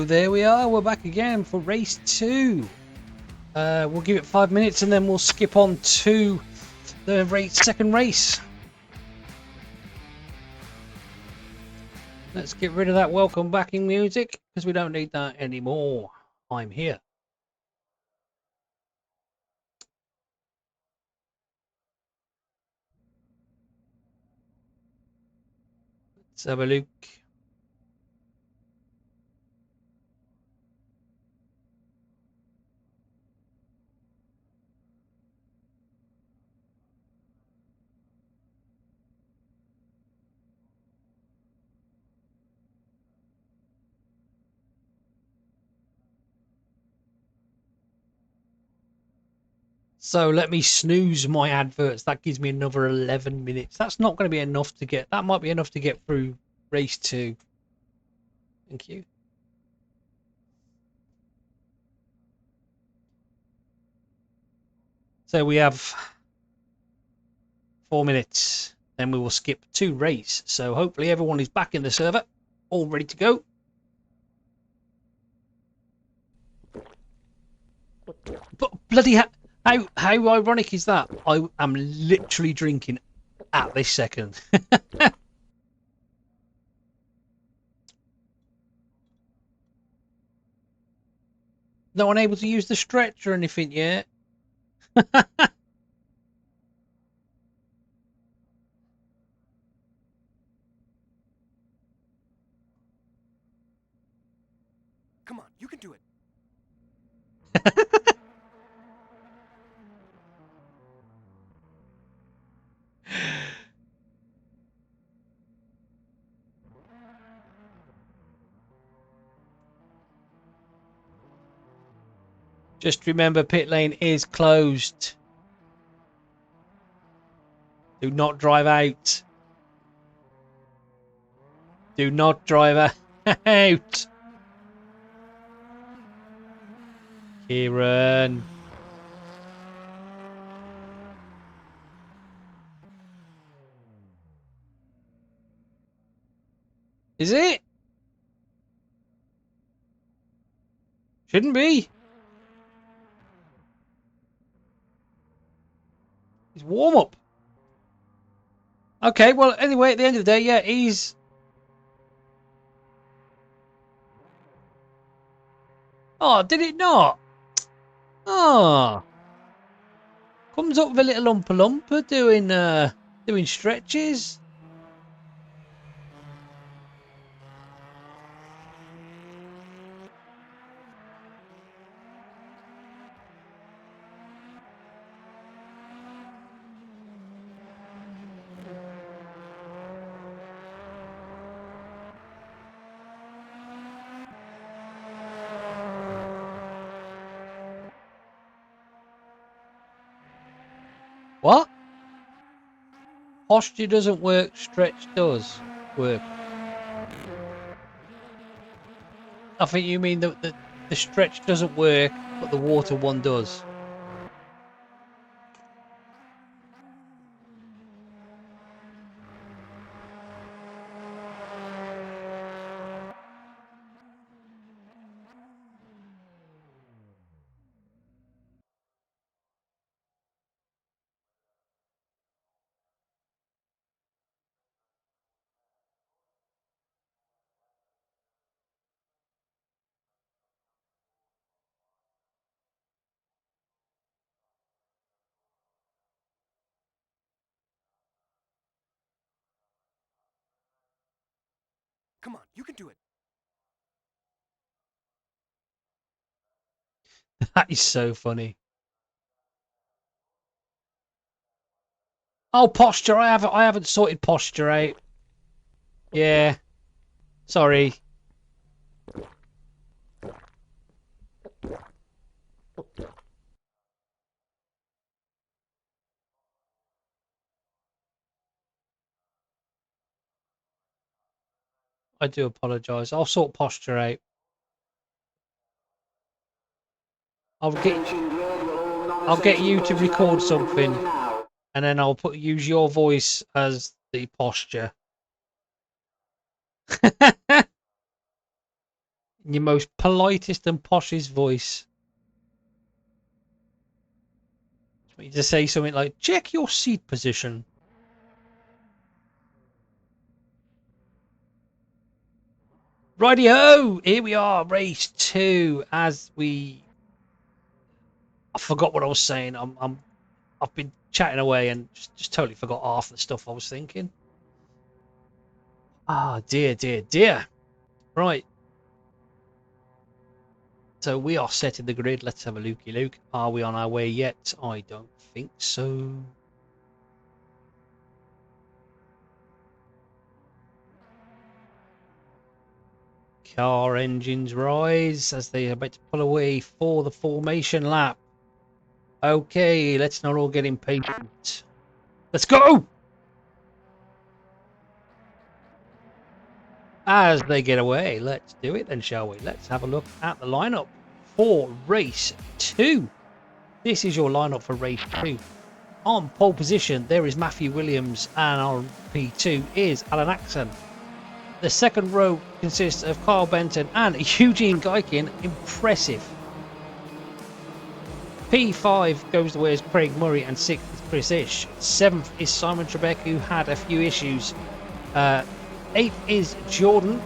There we are. We're back again for race 2. We'll give it 5 minutes and then we'll skip on to the second race. Let's get rid of that welcome backing music because we don't need that anymore. I'm here. Let's have a look. So let me snooze my adverts. That gives me another 11 minutes. That's not going to be enough to get. That might be enough to get through race 2. Thank you. So we have 4 minutes. Then we will skip to race. So hopefully everyone is back in the server, all ready to go. But bloody how ironic is that? I am literally drinking at this second. No one able to use the stretch or anything yet. Come on, you can do it. Just remember, pit lane is closed. Do not drive out. Do not drive out. Kieran. Is it? Shouldn't be. It's warm up. Okay, well, anyway, at the end of the day, yeah, he's... Oh, did it not? Oh. Comes up with a little Oompa Loompa doing stretches. What? Posture doesn't work, stretch does work. I think you mean the stretch doesn't work, but the water one does. Come on, you can do it. That is so funny. Oh, posture. I haven't sorted posture out. Yeah. Sorry. I do apologise. I'll sort posture out. I'll get you to record something, and then I'll use your voice as the posture. Your most politest and poshest voice. You just say something like, check your seat position. Rightio, here we are, race 2. As we, I forgot what I was saying. I've been chatting away and just totally forgot half the stuff I was thinking. Ah, dear, dear, dear. Right. So we are set in the grid. Let's have a looky look. Are we on our way yet? I don't think so. Car engines rise as they are about to pull away for the formation lap. Okay, let's not all get impatient. Let's go! As they get away, let's do it then, shall we? Let's have a look at the lineup for race 2. This is your lineup for race 2. On pole position, there is Matthew Williams, and on P2 is Alan Axon. The second row consists of Kyle Benton and Eugene Geikin. Impressive. P5 goes the way as Craig Murray, and 6th is Chris Ish. 7th is Simon Trebek, who had a few issues. 8th is Jordan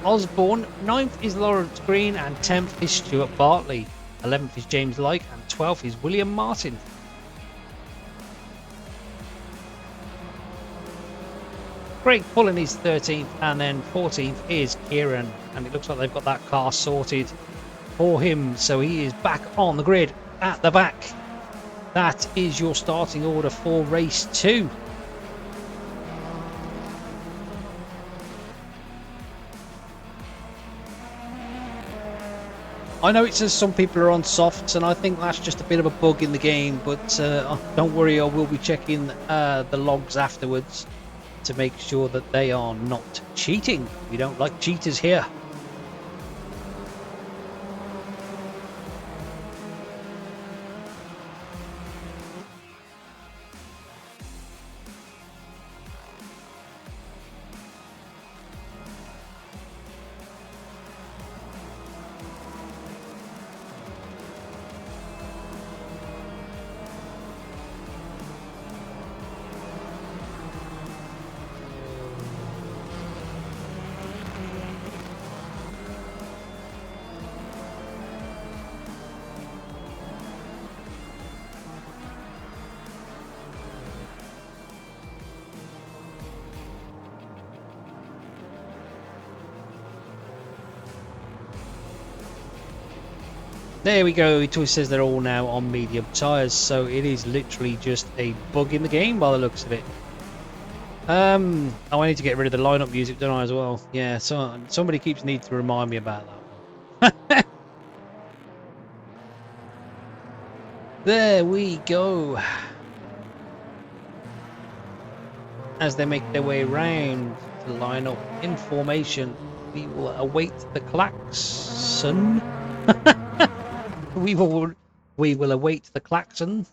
Osborne. 9th is Lawrence Green, and 10th is Stuart Bartley. 11th is James Lyke, and 12th is William Martin. Craig Pullen is 13th, and then 14th is Kieran, and it looks like they've got that car sorted for him, so he is back on the grid at the back. That is your starting order for race 2. I know it says some people are on softs, and I think that's just a bit of a bug in the game, but don't worry, I will be checking the logs afterwards to make sure that they are not cheating. We don't like cheaters here. There we go. It says they're all now on medium tyres, so it is literally just a bug in the game by the looks of it. Oh, I need to get rid of the lineup music, don't I, as well? Yeah, so somebody keeps needing to remind me about that one. There we go. As they make their way around the lineup in formation, we will await the klaxon. We will await the klaxon,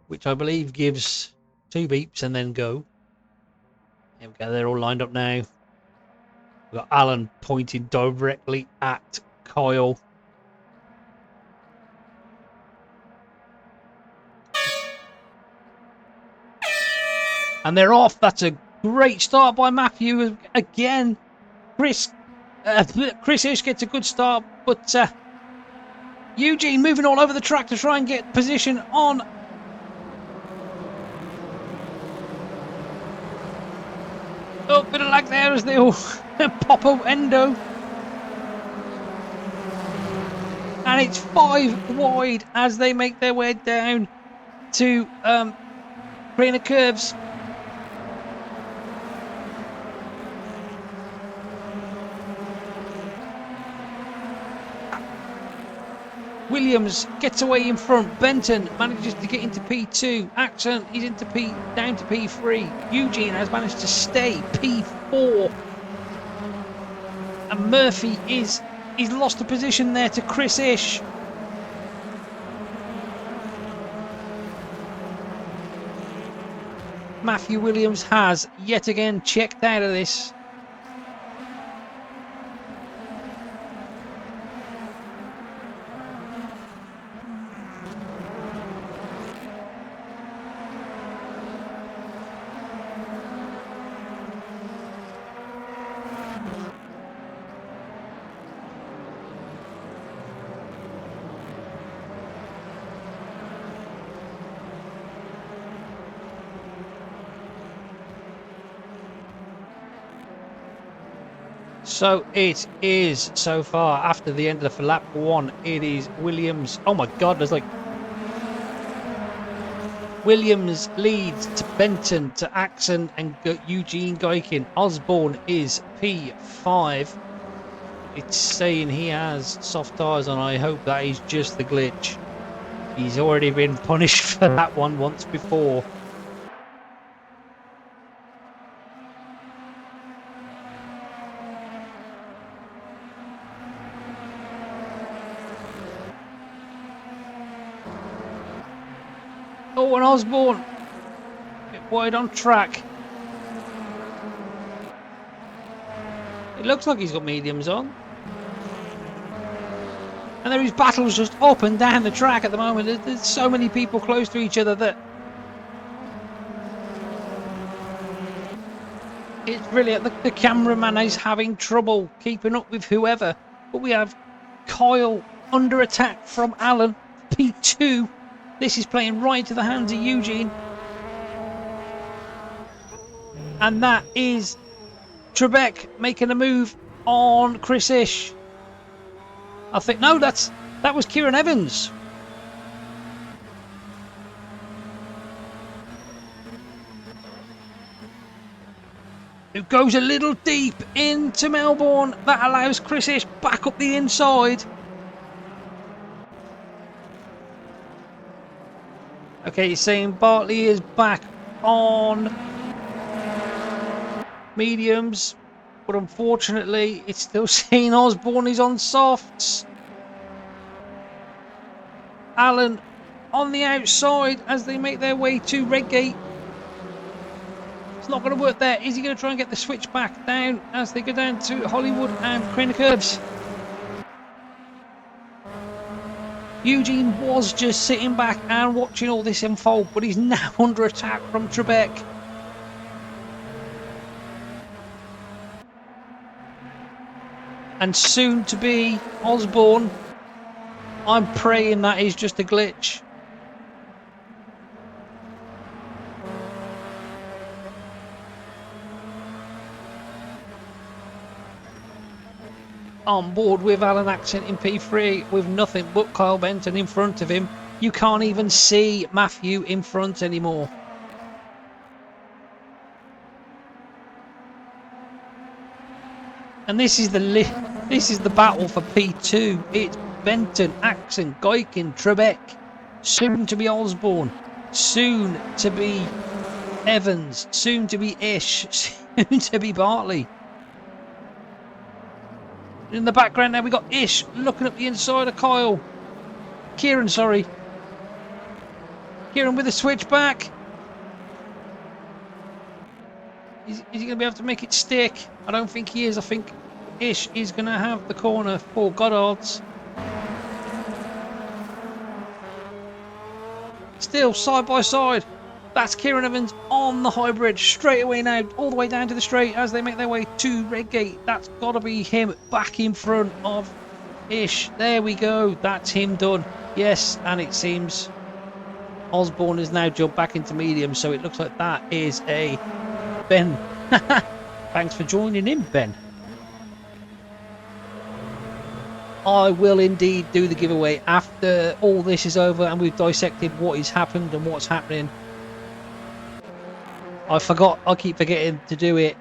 which I believe gives 2 beeps and then go. There we go, they're all lined up now. We've got Alan pointing directly at Kyle. And they're off. That's a great start by Matthew again. Chris Ish gets a good start, but Eugene moving all over the track to try and get position on. Oh, bit of lag there as they all pop up endo. And it's 5 wide as they make their way down to Craner Curves. Williams gets away in front. Benton manages to get into P2. Axon is down to P3. Eugene has managed to stay P4. And Murphy he's lost a position there to Chris Ish. Matthew Williams has yet again checked out of this. So it is so far after the end of the lap 1. It is Williams. Oh my God, there's like Williams leads to Benton to Axon and Eugene Geikin. Osborne is P5. it's saying he has soft tyres on. I hope that is just the glitch. He's already been punished for that one once before. Oh, and Osborne! Bit wide on track. It looks like he's got mediums on. And there is battles just up and down the track at the moment. There's so many people close to each other that it's brilliant. The cameraman is having trouble keeping up with whoever. But we have Kyle under attack from Alan. P2. This is playing right into the hands of Eugene. And that is Trebek making a move on Chris Ish. I think, no, that was Kieran Evans. Who goes a little deep into Melbourne. That allows Chris Ish back up the inside. Okay, he's saying Bartley is back on mediums, but unfortunately it's still saying Osborne is on softs. Allen on the outside as they make their way to Redgate. It's not going to work there. Is he going to try and get the switch back down as they go down to Hollywood and Crane Curves? Eugene was just sitting back and watching all this unfold, but he's now under attack from Trebek. And soon to be Osborne. I'm praying that is just a glitch. On board with Alan Accent in P3 with nothing but Kyle Benton in front of him. You can't even see Matthew in front anymore. And this is the battle for P2. It's Benton, Axon, Guykin, Trebek, soon to be Osborne, soon to be Evans, soon to be Ish, soon to be Bartley. In the background now we got Ish looking up the inside of Kyle. Kieran, sorry. Kieran with a switch back. Is he going to be able to make it stick? I don't think he is. I think Ish is going to have the corner for Goddard's. Still side by side. That's Kieran Evans on the hybrid straight away now, all the way down to the straight as they make their way to Redgate. That's got to be him back in front of Ish. There we go. That's him done. Yes, and it seems Osborne has now jumped back into medium, so it looks like that is a Ben. Thanks for joining in, Ben. I will indeed do the giveaway after all this is over and we've dissected what has happened and what's happening. I keep forgetting to do it.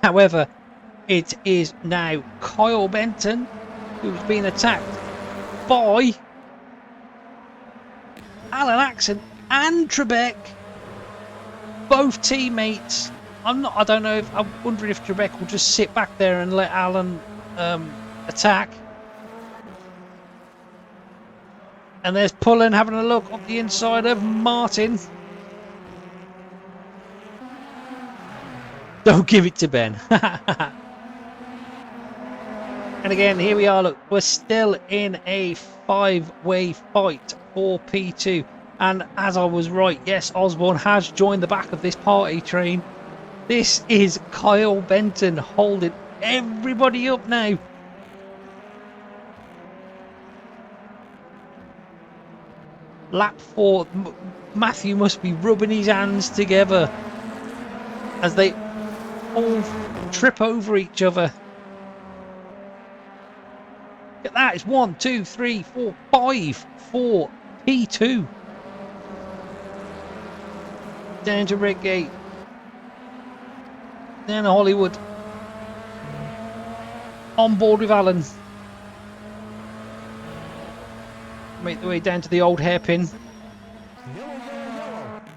However, it is now Kyle Benton who's been attacked by Alan Axon and Trebek, both teammates. I don't know if I'm wondering if Trebek will just sit back there and let Alan attack. And there's Pullen having a look on the inside of Martin. Don't give it to Ben. And again, here we are. Look, we're still in a 5-way fight for P2. And as I was right, yes, Osborne has joined the back of this party train. This is Kyle Benton holding everybody up now. Lap 4, Matthew must be rubbing his hands together as they all trip over each other. Look at that, it's 1, 2, 3, 4, 5 for P2. Down to Redgate. Down to Hollywood. On board with Alan. Make the way down to the old hairpin.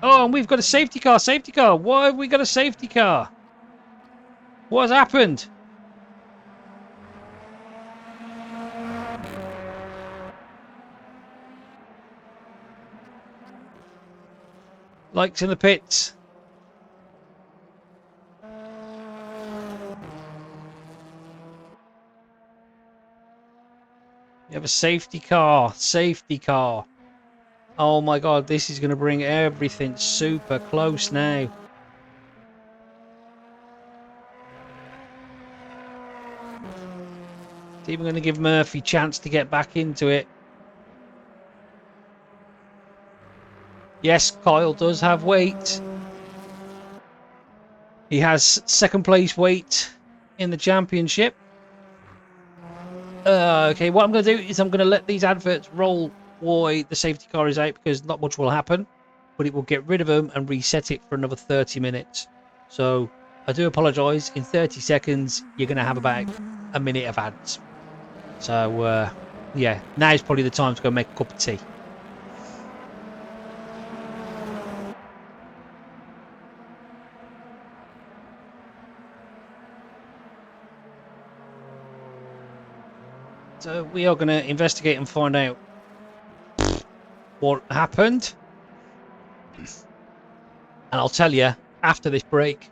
Oh, and we've got a safety car. Safety car. Why have we got a safety car? What has happened? Likes in the pits. You have a safety car. Safety car. Oh my god, this is going to bring everything super close now. It's even going to give Murphy a chance to get back into it. Yes, Kyle does have weight. He has second place weight in the championship. Okay, what I'm going to do is I'm going to let these adverts roll while the safety car is out because not much will happen. But it will get rid of them and reset it for another 30 minutes. So I do apologise. In 30 seconds, you're going to have about a minute of ads. So, yeah, now's probably the time to go make a cup of tea. So we are going to investigate and find out what happened. And I'll tell you after this break.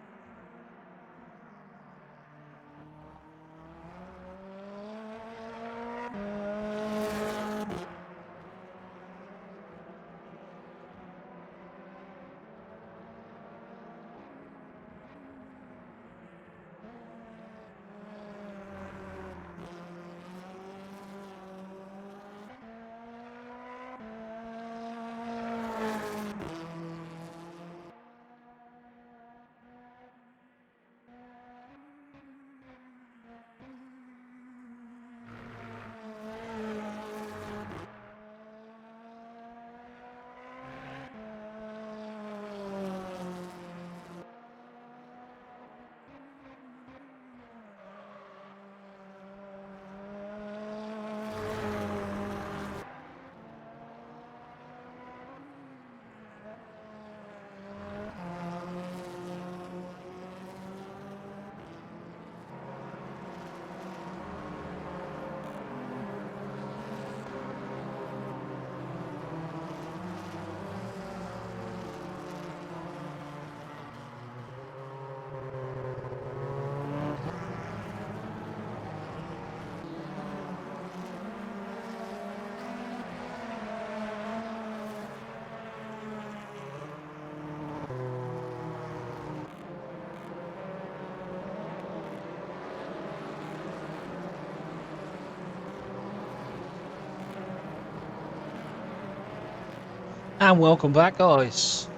And welcome back, guys.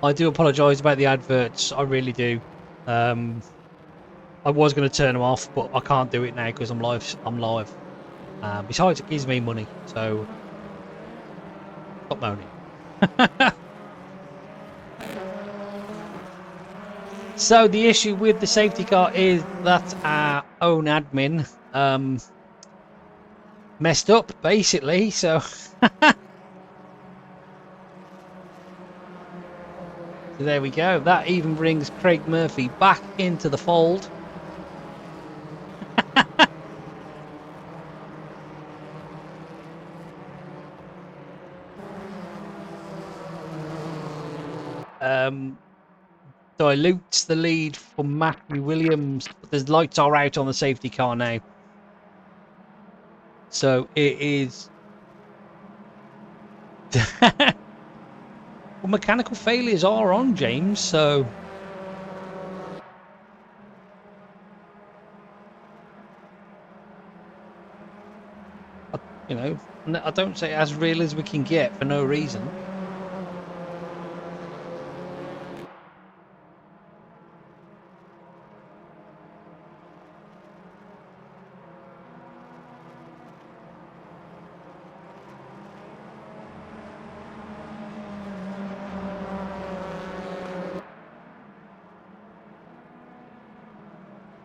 I do apologise about the adverts. I really do. I was going to turn them off, but I can't do it now because I'm live. Besides, it gives me money, so stop moaning. So the issue with the safety car is that our own admin messed up, basically. So. So there we go. That even brings Craig Murphy back into the fold. Dilutes the lead for Matthew Williams. The lights are out on the safety car now. So it is... Well, mechanical failures are on, James, so... You know, I don't say as real as we can get for no reason.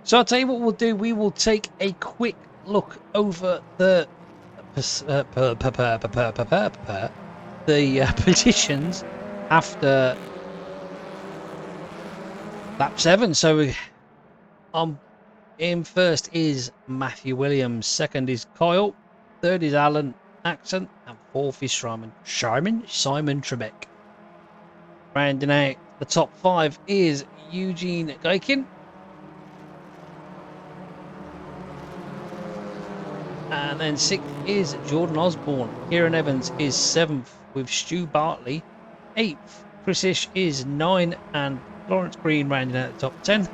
So I'll tell you what we'll do. We will take a quick look over the positions after lap 7. So in first is Matthew Williams, second is Kyle, third is Alan Axon, and fourth is Simon Trebek. Rounding out the top 5 is Eugene Gaikin. And then 6th is Jordan Osborne. Kieran Evans is 7th with Stu Bartley. 8th, Chris Ish is 9, and Lawrence Green rounding out the top 10.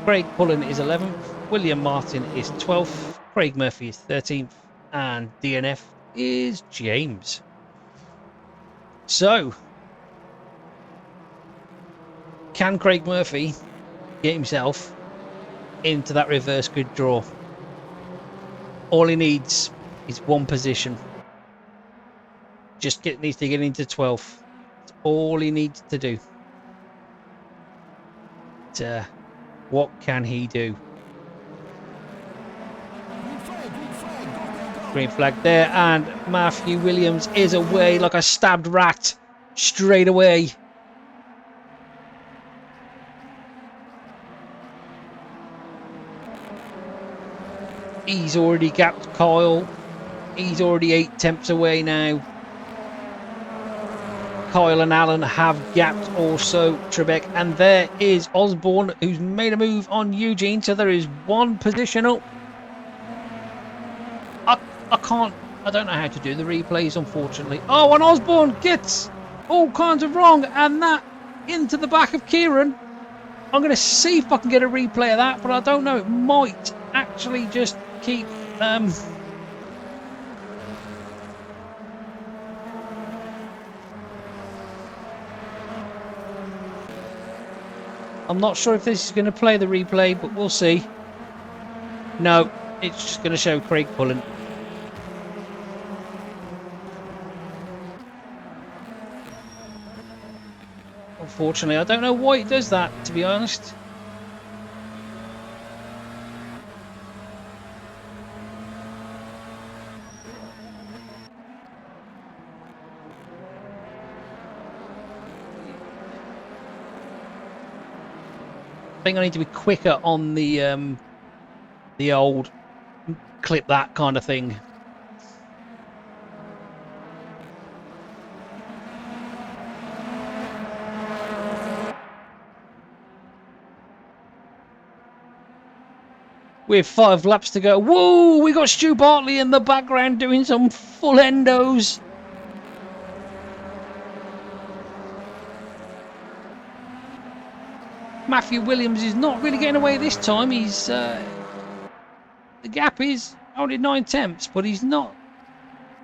Craig Pullen is 11th. William Martin is 12th. Craig Murphy is 13th. And DNF is James. So, can Craig Murphy get himself into that reverse grid draw? All he needs is one position. Needs to get into 12th. That's all he needs to do. But, what can he do? Green flag there, and Matthew Williams is away like a stabbed rat straight away. He's already gapped Kyle. He's already 8 tenths away now. Kyle and Alan have gapped also Trebek, and there is Osborne, who's made a move on Eugene, so there is one position up. I don't know how to do the replays, unfortunately. Oh, and Osborne gets all kinds of wrong, and that into the back of Kieran. I'm going to see if I can get a replay of that, but I don't know. It might actually just keep... I'm not sure if this is going to play the replay, but we'll see. No, it's just going to show Craig Pullen. Unfortunately, I don't know why it does that, to be honest. I think I need to be quicker on the old clip that kind of thing. With 5 laps to go. Whoa, we got Stu Bartley in the background doing some full endos. Matthew Williams is not really getting away this time. He's the gap is only 9 tenths, but he's not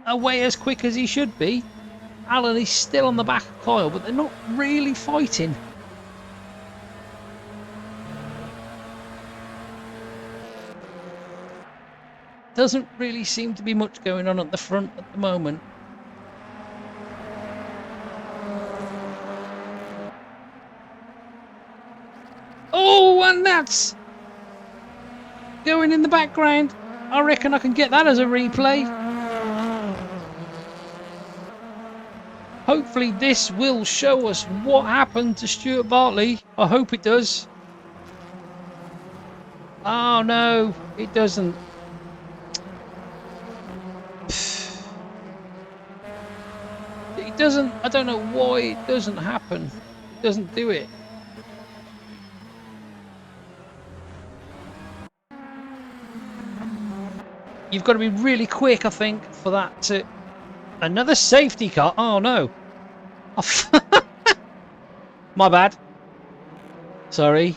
away as quick as he should be. Alan is still on the back of Kyle, but they're not really fighting. Doesn't really seem to be much going on at the front at the moment. Oh, and that's going in the background. I reckon I can get that as a replay. Hopefully this will show us what happened to Stuart Bartley. I hope it does. Oh no, it doesn't. It doesn't. I don't know why it doesn't happen. It doesn't do it. You've got to be really quick, I think, for that to... Another safety car? Oh, no. Oh, my bad. Sorry.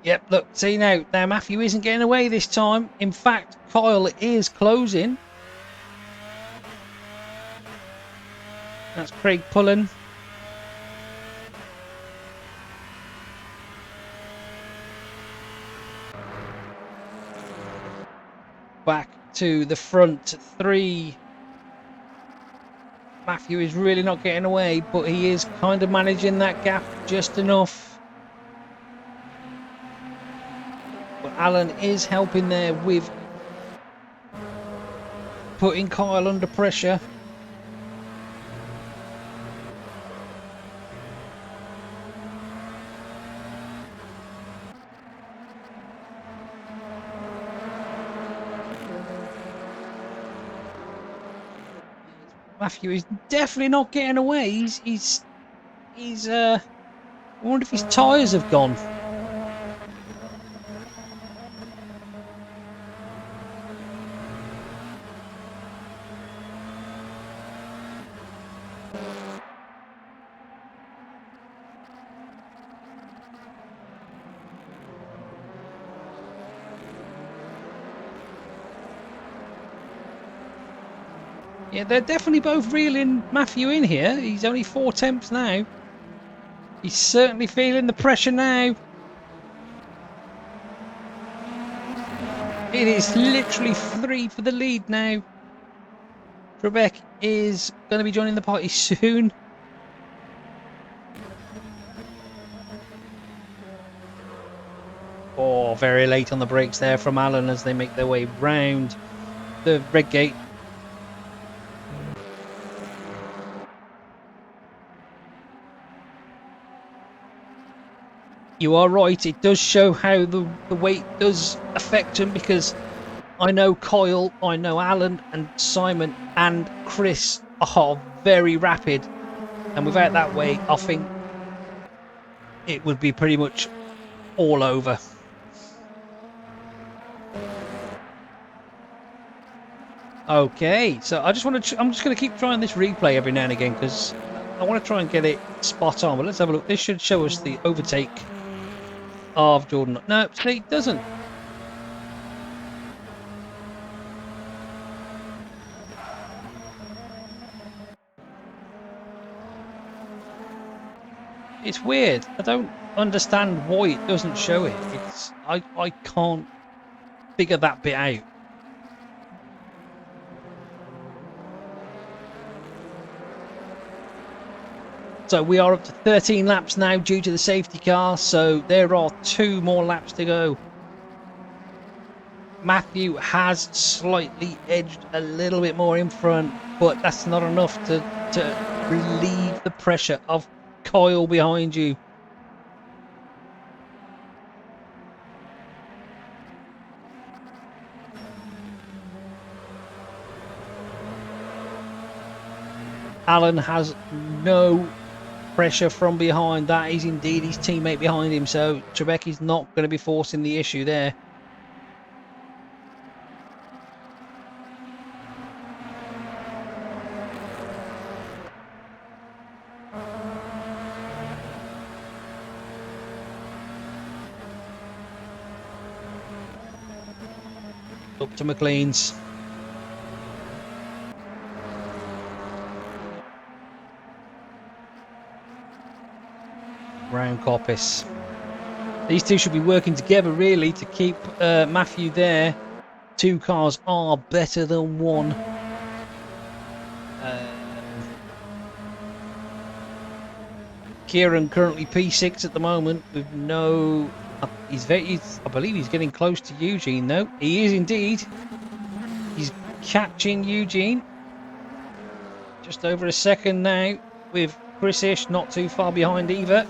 Yep, look, see now Matthew isn't getting away this time. In fact, Kyle is closing. That's Craig Pullen. Back to the front 3. Matthew is really not getting away, but he is kind of managing that gap just enough. Alan is helping there with putting Kyle under pressure. Matthew is definitely not getting away. I wonder if his tyres have gone. Yeah, they're definitely both reeling Matthew in here. He's only 4 tenths now. He's certainly feeling the pressure now. It is literally 3 for the lead now. Trebek is going to be joining the party soon. Oh, very late on the brakes there from Alan as they make their way round the red gate. You are right, it does show how the weight does affect him, because I know Kyle, I know Alan and Simon and Chris are very rapid, and without that weight I think it would be pretty much all over. Okay, so I'm just going to keep trying this replay every now and again because I want to try and get it spot on. But let's have a look. This should show us the overtake of Jordan. No, see, it doesn't. It's weird. I don't understand why it doesn't show it. I can't figure that bit out. So we are up to 13 laps now due to the safety car, so there are 2 more laps to go. Matthew has slightly edged a little bit more in front, but that's not enough to relieve the pressure of Kyle behind you. Alan has no pressure from behind. That is indeed his teammate behind him, so Trebek is not going to be forcing the issue there. Up to McLean's. Round Coppice. These two should be working together really to keep Matthew there. 2 cars are better than 1. Kieran currently P6 at the moment with no... I believe he's getting close to Eugene though. He is indeed. He's catching Eugene. Just over a second now with Chris-ish not too far behind either.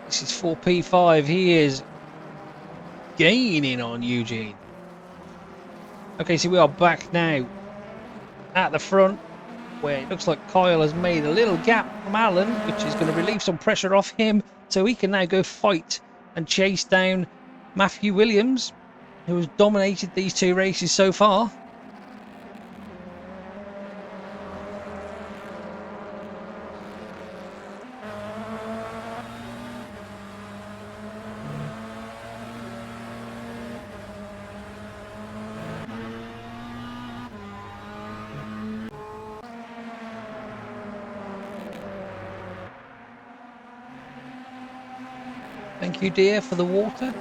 This is for P5. He is gaining on Eugene. Okay, so we are back now at the front, where it looks like Kyle has made a little gap from Alan, which is going to relieve some pressure off him, so he can now go fight and chase down Matthew Williams, who has dominated these 2 races so far. Thank you, dear, for the water.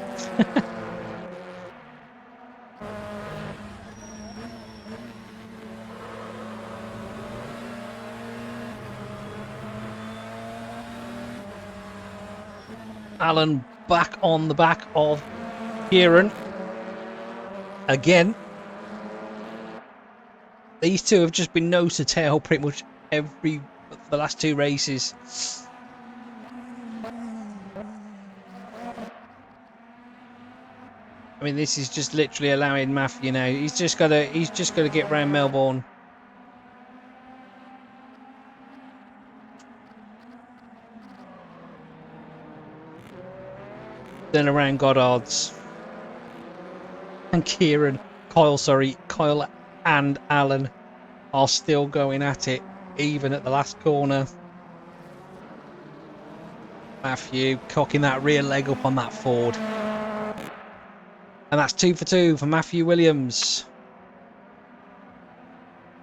Alan back on the back of Kieran. Again. These two have just been nose to tail pretty much for the last two races. I mean, this is just literally allowing Matthew now. He's just gotta get round Melbourne. Then around Goddard's. And Kyle and Alan are still going at it, even at the last corner. Matthew cocking that rear leg up on that Ford. And that's 2 for 2 for Matthew Williams.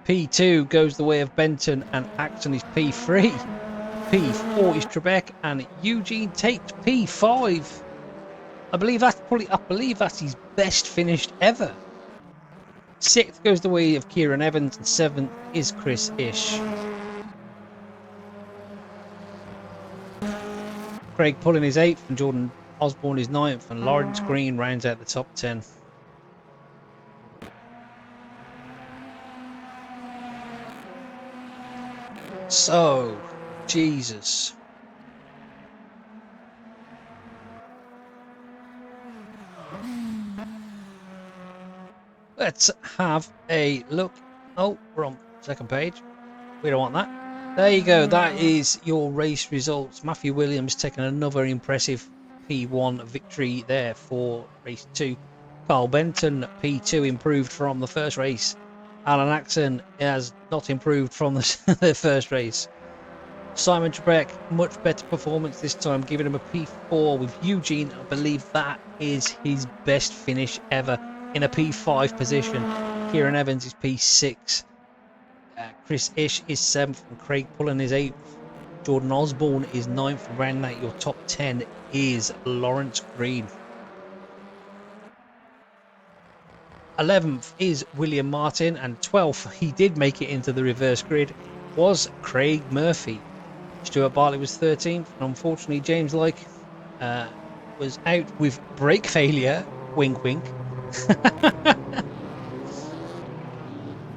P2 goes the way of Benton and Acton is P3. P4 is Trebek and Eugene takes P5. I believe that's his best finished ever. 6th goes the way of Kieran Evans and 7th is Chris Ish. Craig Pullen is 8th and Jordan Osborne is 9th and Lawrence Green rounds out the top 10. So, Jesus. Let's have a look. Oh, we're on the second page. We don't want that. There you go. That is your race results. Matthew Williams taking another impressive P1 victory there for race 2. Carl Benton, P2, improved from the first race. Alan Axon has not improved from the first race. Simon Trebek, much better performance this time, giving him a P4 with Eugene. I believe that is his best finish ever in a P5 position. Kieran Evans is P6. Chris Ish is 7th and Craig Pullen is 8th. Jordan Osborne is 9th. Rounding out your top 10 is Lawrence Green. 11th is William Martin and 12th, he did make it into the reverse grid, was Craig Murphy. Stuart Bartley was 13th and unfortunately James Like was out with brake failure. Wink wink.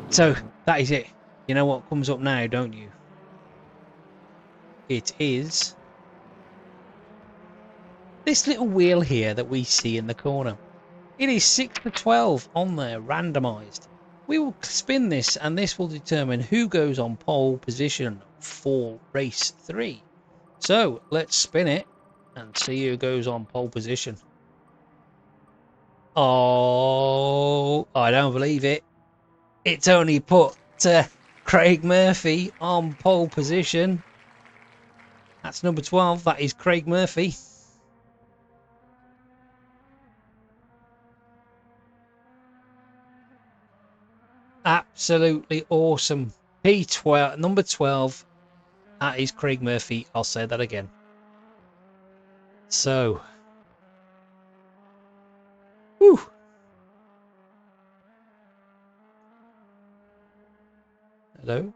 So that is it. You know what comes up now, don't you? It is this little wheel here that we see in the corner. It is 6 to 12 on there, randomised. We will spin this and this will determine who goes on pole position for race 3. So let's spin it and see who goes on pole position. Oh, I don't believe it. It's only put Craig Murphy on pole position. That's number 12. That is Craig Murphy. Absolutely awesome. P12, number 12. That is Craig Murphy. I'll say that again. So, whew. Hello.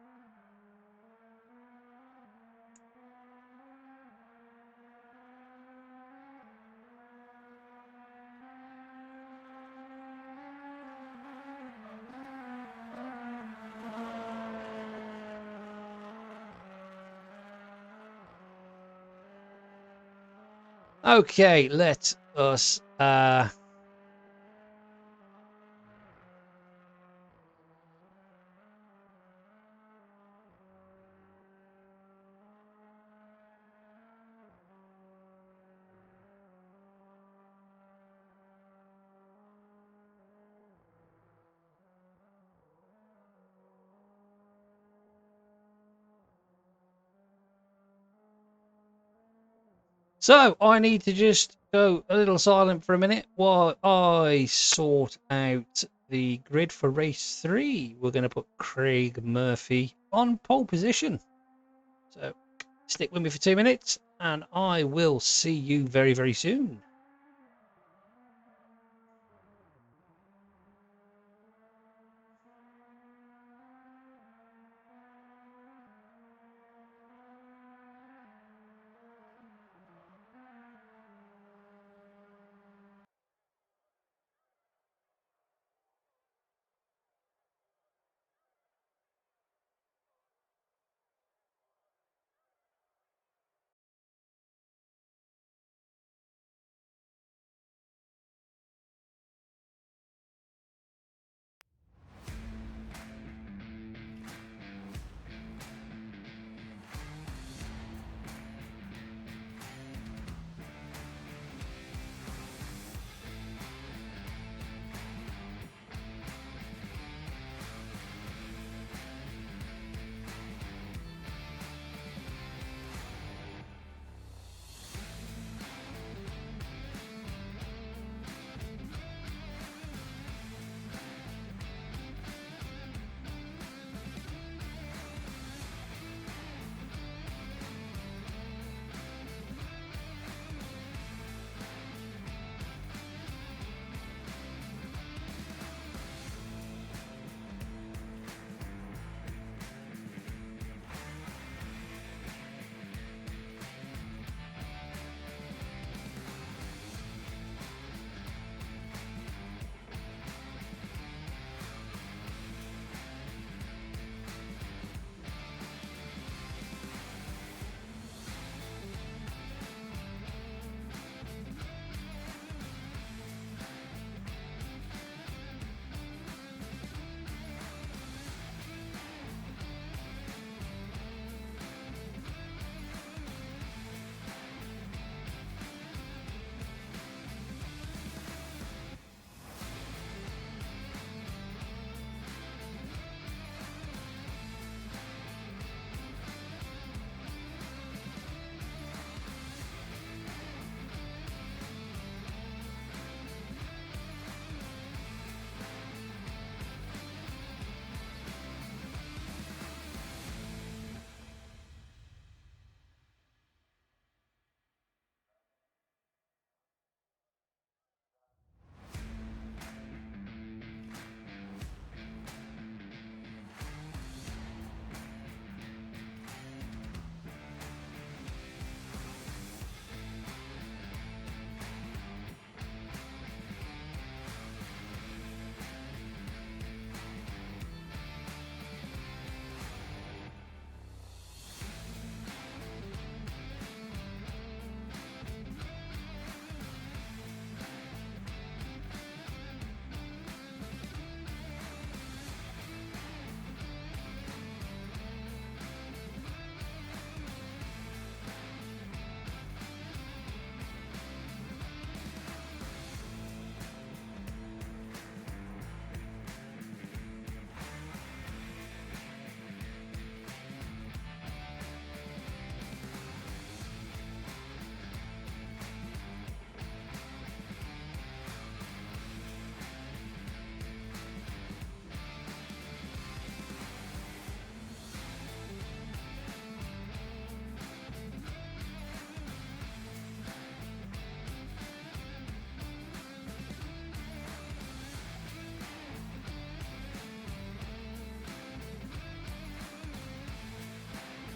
Okay, let us so I need to just go a little silent for a minute while I sort out the grid for race 3. We're going to put Craig Murphy on pole position. So stick with me for 2 minutes and I will see you very, very soon.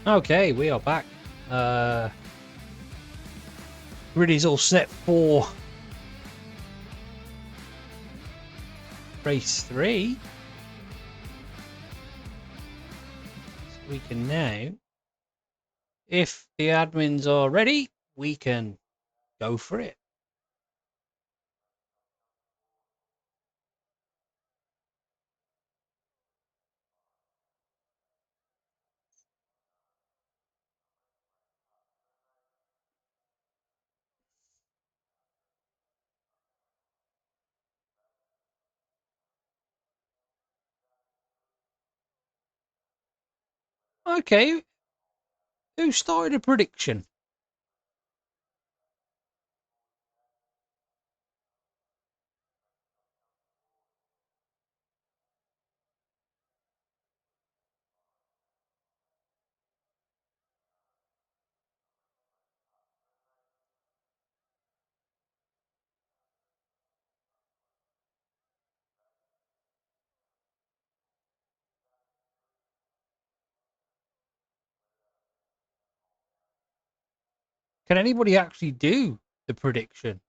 Okay, we are back. Grid is all set for race 3. So we can now, if the admins are ready, we can go for it. Okay, who started a prediction? Can anybody actually do the prediction?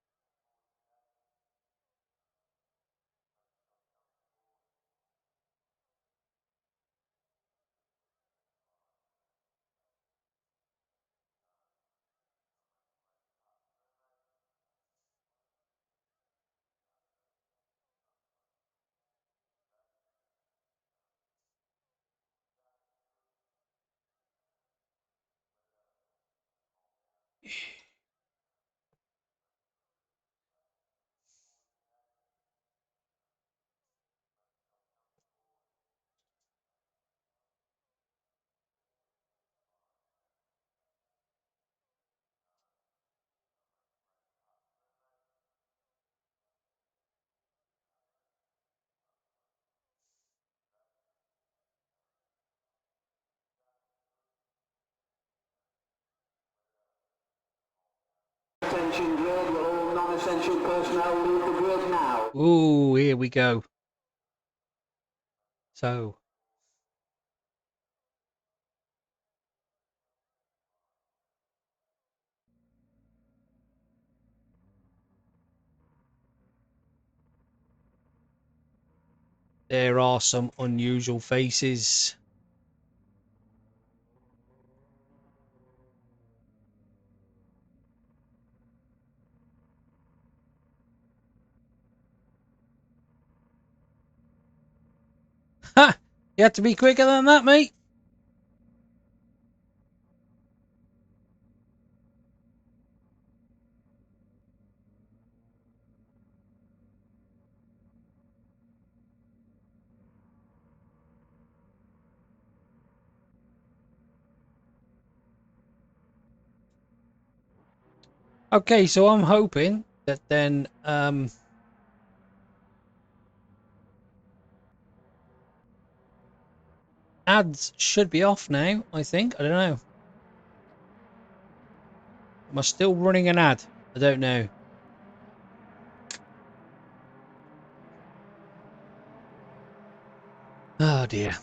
Attention grid, will all non-essential personnel leave the grid now? Ooh, here we go. So, there are some unusual faces. Ha! You have to be quicker than that, mate. Okay, so I'm hoping that then ads should be off now, I think. I don't know. Am I still running an ad? I don't know. Oh dear.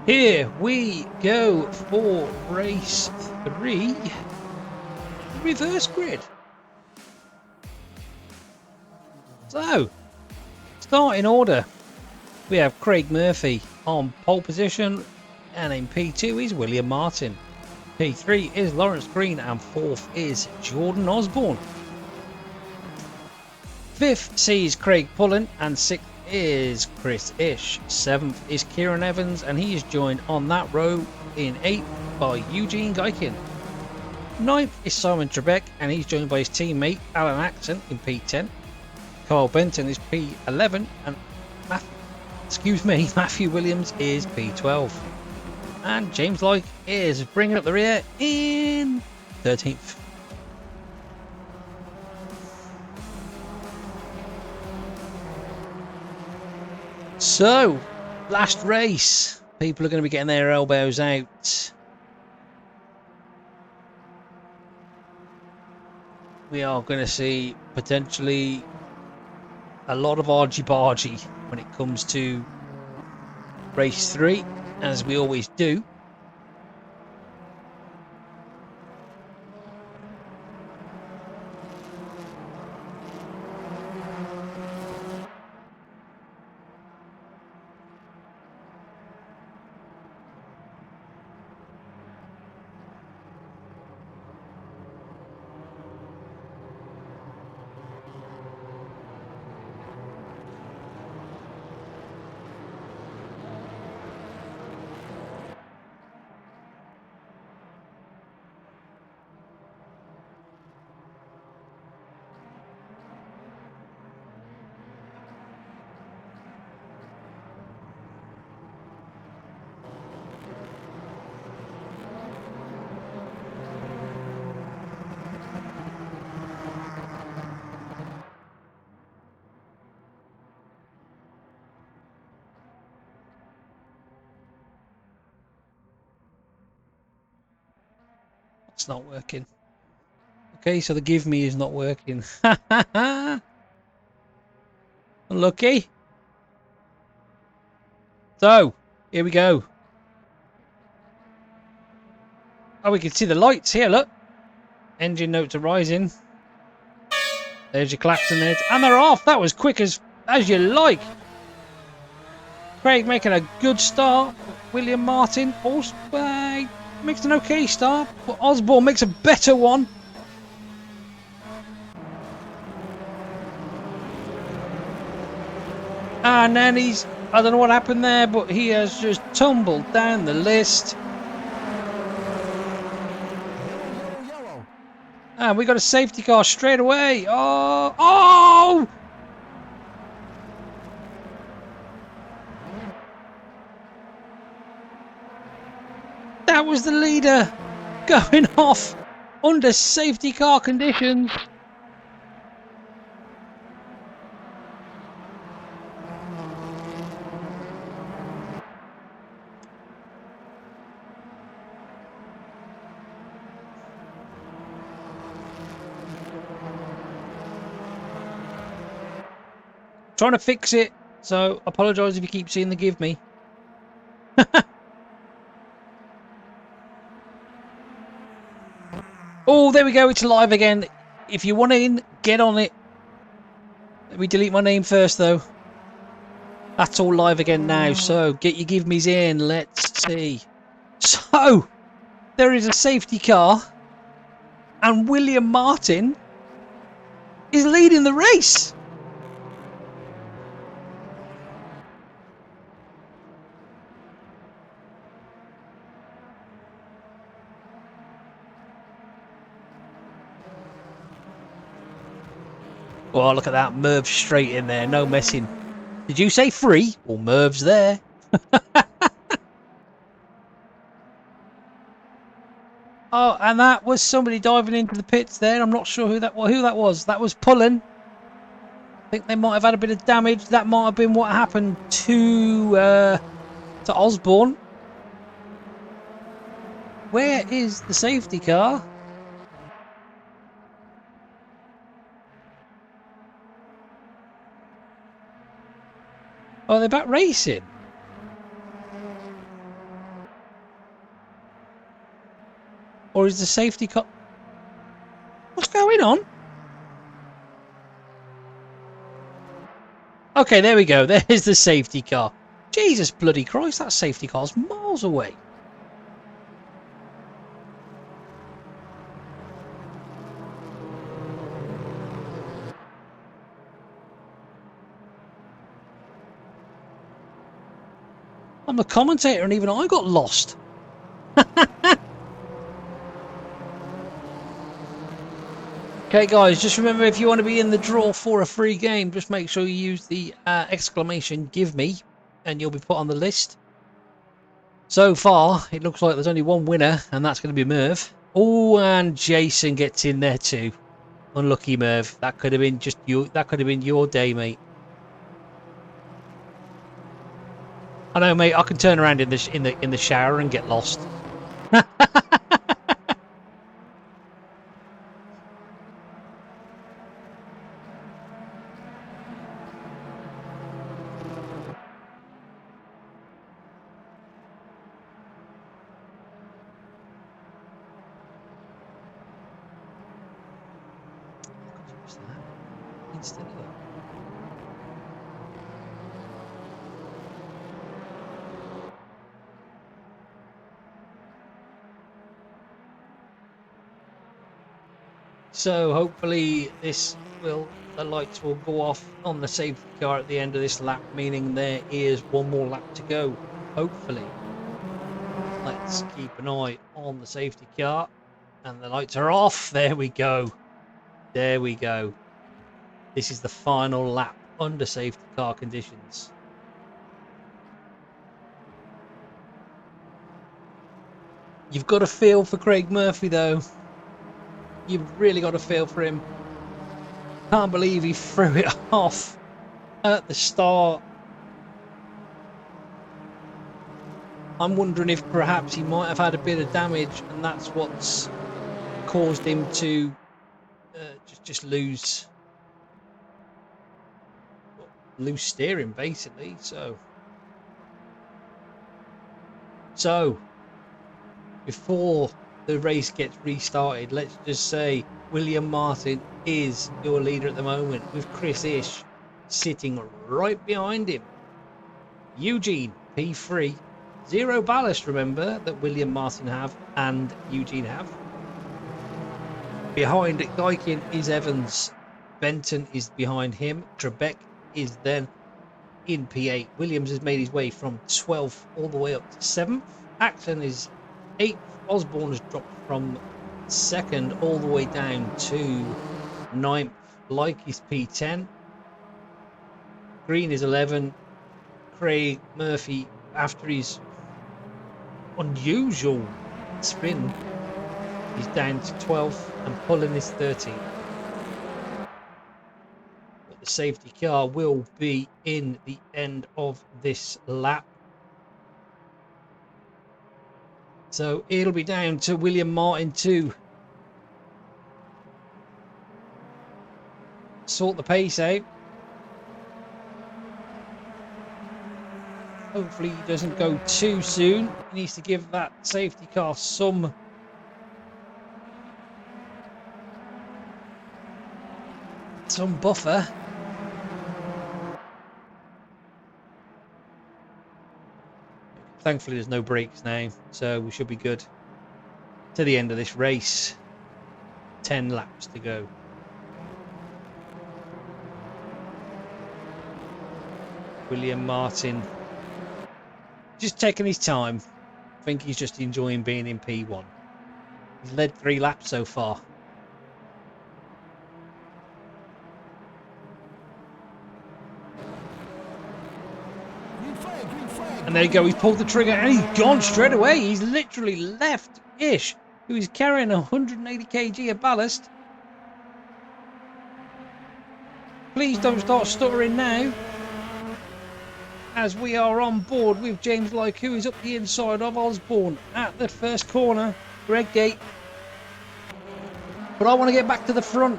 Here we go for race 3. Reverse grid. So, starting order. We have Craig Murphy on pole position, and in P2 is William Martin. P3 is Lawrence Green, and 4th is Jordan Osborne. 5th sees Craig Pullen, and 6th is Chris Ish. 7th is Kieran Evans, and he is joined on that row in 8th by Eugene Geikin. 9th is Simon Trebek, and he's joined by his teammate Alan Axon in P10. Carl Benton is P11, and Matthew Williams is P12. And James Lyke is bringing up the rear in 13th. So, last race. People are going to be getting their elbows out. We are going to see potentially a lot of argy-bargy when it comes to race 3, as we always do. It's not working. Okay, so the give me is not working. Unlucky. So, here we go. Oh, we can see the lights here, look. Engine notes are rising. There's your klaxon there. And they're off. That was quick as you like. Craig making a good start. William Martin also makes an okay start. But Osborne makes a better one. And then I don't know what happened there, but he has just tumbled down the list. And we got a safety car straight away. Oh! That was the leader going off under safety car conditions. Trying to fix it, so apologise if you keep seeing the give me. Oh, there we go, it's live again. If you want in, get on it. Let me delete my name first though. That's all live again now, so get your give me's in. Let's see. So, there is a safety car, and William Martin is leading the race. Oh, look at that. Merv straight in there. No messing. Did you say free? Well, Merv's there. Oh, and that was somebody diving into the pits there. I'm not sure who that was. That was Pullen. I think they might have had a bit of damage. That might have been what happened to Osborne. Where is the safety car? Oh, they're back racing. Or is the safety car... What's going on? Okay, there we go. There's the safety car. Jesus bloody Christ, that safety car's miles away. I'm the commentator and even I got lost. Okay guys, just remember if you want to be in the draw for a free game, just make sure you use the exclamation give me and you'll be put on the list. So far, it looks like there's only one winner and that's going to be Merv. Oh, and Jason gets in there too. Unlucky Merv. That could have been just you. That could have been your day, mate. I know, mate. I can turn around in the shower and get lost. I could use that instead of that. So hopefully the lights will go off on the safety car at the end of this lap, meaning there is one more lap to go. Hopefully. Let's keep an eye on the safety car. And the lights are off. There we go. There we go. This is the final lap under safety car conditions. You've got a feel for Craig Murphy, though. You've really got a feel for him. Can't believe he threw it off at the start. I'm wondering if perhaps he might have had a bit of damage, and that's what's caused him to just lose steering, basically. So before the race gets restarted, let's just say William Martin is your leader at the moment, with Chris Ish sitting right behind him. Eugene P3, 0 ballast, remember, that William Martin have and Eugene have. Behind Geikin is Evans. Benton is behind him. Trebek is then in P8. Williams has made his way from 12th all the way up to 7th. Acton is 8th. Osborne has dropped from 2nd all the way down to 9th. Like is P10. Green is 11. Craig Murphy, after his unusual spin, he's down to 12th, and Pullen is 13th. But the safety car will be in the end of this lap. So it'll be down to William Martin to sort the pace out. Hopefully he doesn't go too soon. He needs to give that safety car some buffer. Thankfully there's no brakes now, so we should be good to the end of this race. 10 laps to go. William Martin just taking his time. I think he's just enjoying being in P1. He's led 3 laps so far. And there you go, he's pulled the trigger and he's gone straight away. He's literally left Ish, who is carrying 180 kg of ballast. Please don't start stuttering now, as we are on board with James Lyke, who is up the inside of Osborne at the first corner, Greg Gate. But I want to get back to the front.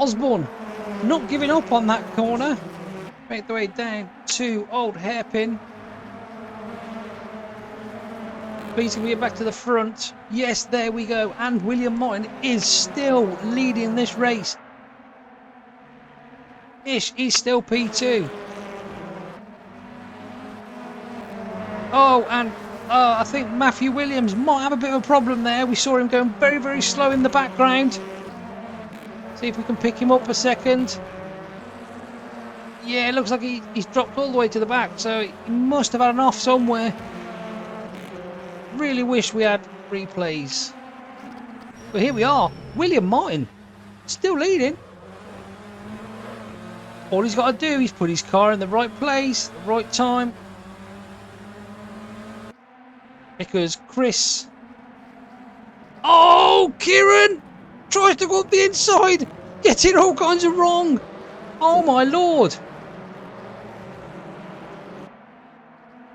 Osborne not giving up on that corner. Make the way down to Old Hairpin. Please can we get back to the front? Yes, there we go. And William Martin is still leading this race. Ish is still P2. Oh, and I think Matthew Williams might have a bit of a problem there. We saw him going very, very slow in the background. See if we can pick him up a second. Yeah, it looks like he's dropped all the way to the back, so he must have had an off somewhere. Really wish we had replays. But here we are. William Martin still leading. All he's got to do is put his car in the right place, the right time. Because Chris... Oh, Kieran tries to go up the inside. Getting all kinds of wrong. Oh, my Lord.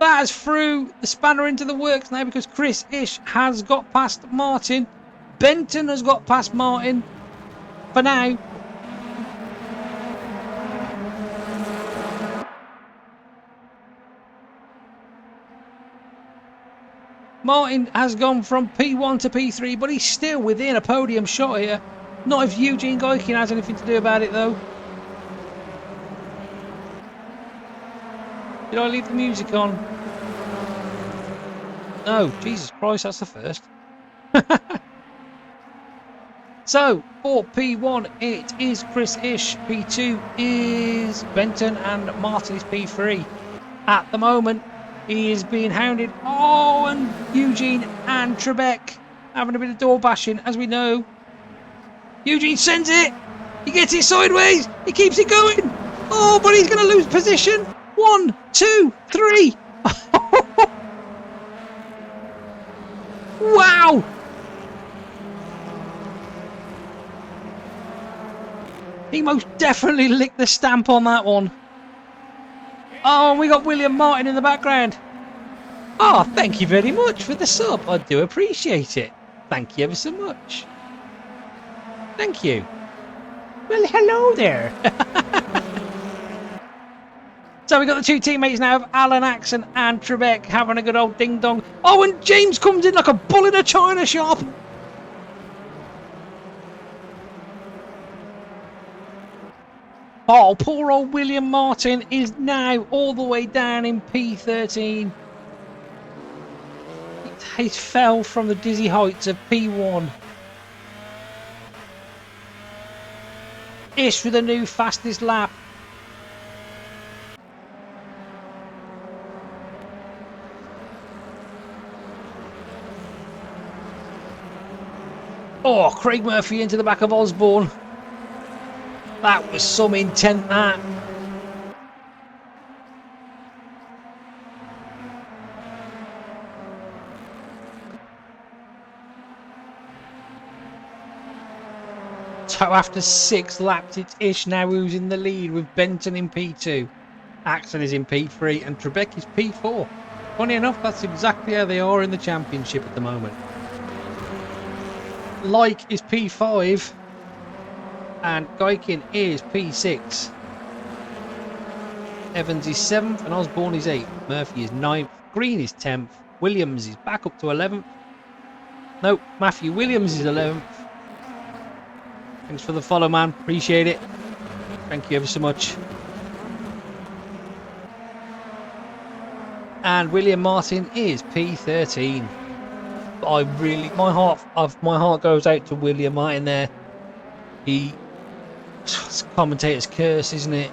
that has threw the spanner into the works now because Chris Ish has got past Martin. Benton has got past Martin for now. Martin has gone from P1 to P3, but he's still within a podium shot here. Not if Eugene Goikin has anything to do about it, though. Did I leave the music on? No, Jesus Christ, that's the first. So, for P1, it is Chris Ish. P2 is Benton, and Martin is P3. At the moment, he is being hounded. Oh, and Eugene and Trebek having a bit of door bashing, as we know. Eugene sends it. He gets it sideways. He keeps it going. Oh, but he's going to lose position. 1, 2, 3. Wow. He most definitely licked the stamp on that one. Oh, we got William Martin in the background. Oh, thank you very much for the sub. I do appreciate it. Thank you ever so much. Thank you. Well, hello there. So we got the two teammates now of Alan Axon and Trebek having a good old ding dong. Oh, and James comes in like a bull in a china shop. Oh, poor old William Martin is now all the way down in P13. He fell from the dizzy heights of P1. Ish with a new fastest lap. Oh, Craig Murphy into the back of Osborne. That was some intent, that. So after 6 laps, it's Ish now who's in the lead with Benton in P2. Axon is in P3 and Trebek is P4. Funny enough, that's exactly how they are in the championship at the moment. Like is P5 and Goikin is P6. Evans is 7th and Osborne is 8th. Murphy is 9th. Green is 10th. Williams is back up to 11th. Nope, Matthew Williams is 11th. Thanks for the follow, man. Appreciate it. Thank you ever so much. And William Martin is P13. I really, my heart goes out to William Martin there. It's a commentator's curse, isn't it?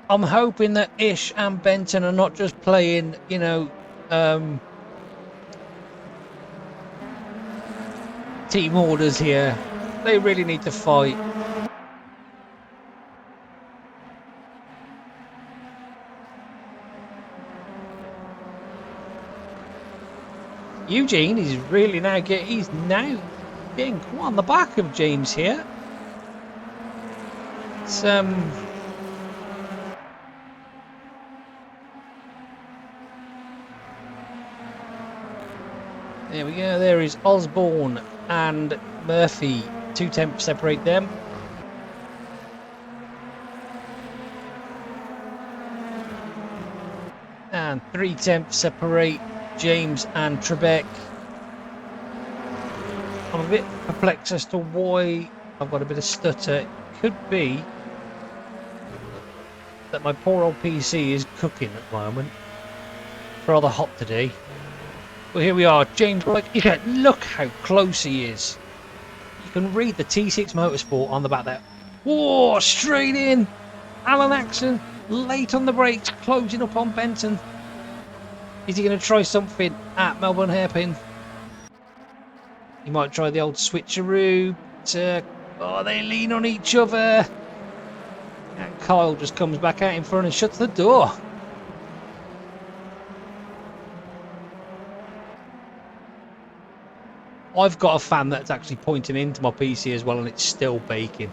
I'm hoping that Ish and Benton are not just playing, you know, team orders here. They really need to fight. Eugene is really now getting getting quite on the back of James here. It's there we go. There is Osborne and Murphy. 2 tenths separate them. And 3 tenths separate James and Trebek. I'm a bit perplexed as to why I've got a bit of stutter. It could be that my poor old PC is cooking at the moment. It's rather hot today. Well, here we are. James, yeah, look how close he is. You can read the T6 Motorsport on the back there. Whoa, straight in. Alan Axon late on the brakes, closing up on Benton. Is he going to try something at Melbourne Hairpin? He might try the old switcheroo. Oh, they lean on each other. And Kyle just comes back out in front and shuts the door. I've got a fan that's actually pointing into my PC as well, and it's still baking.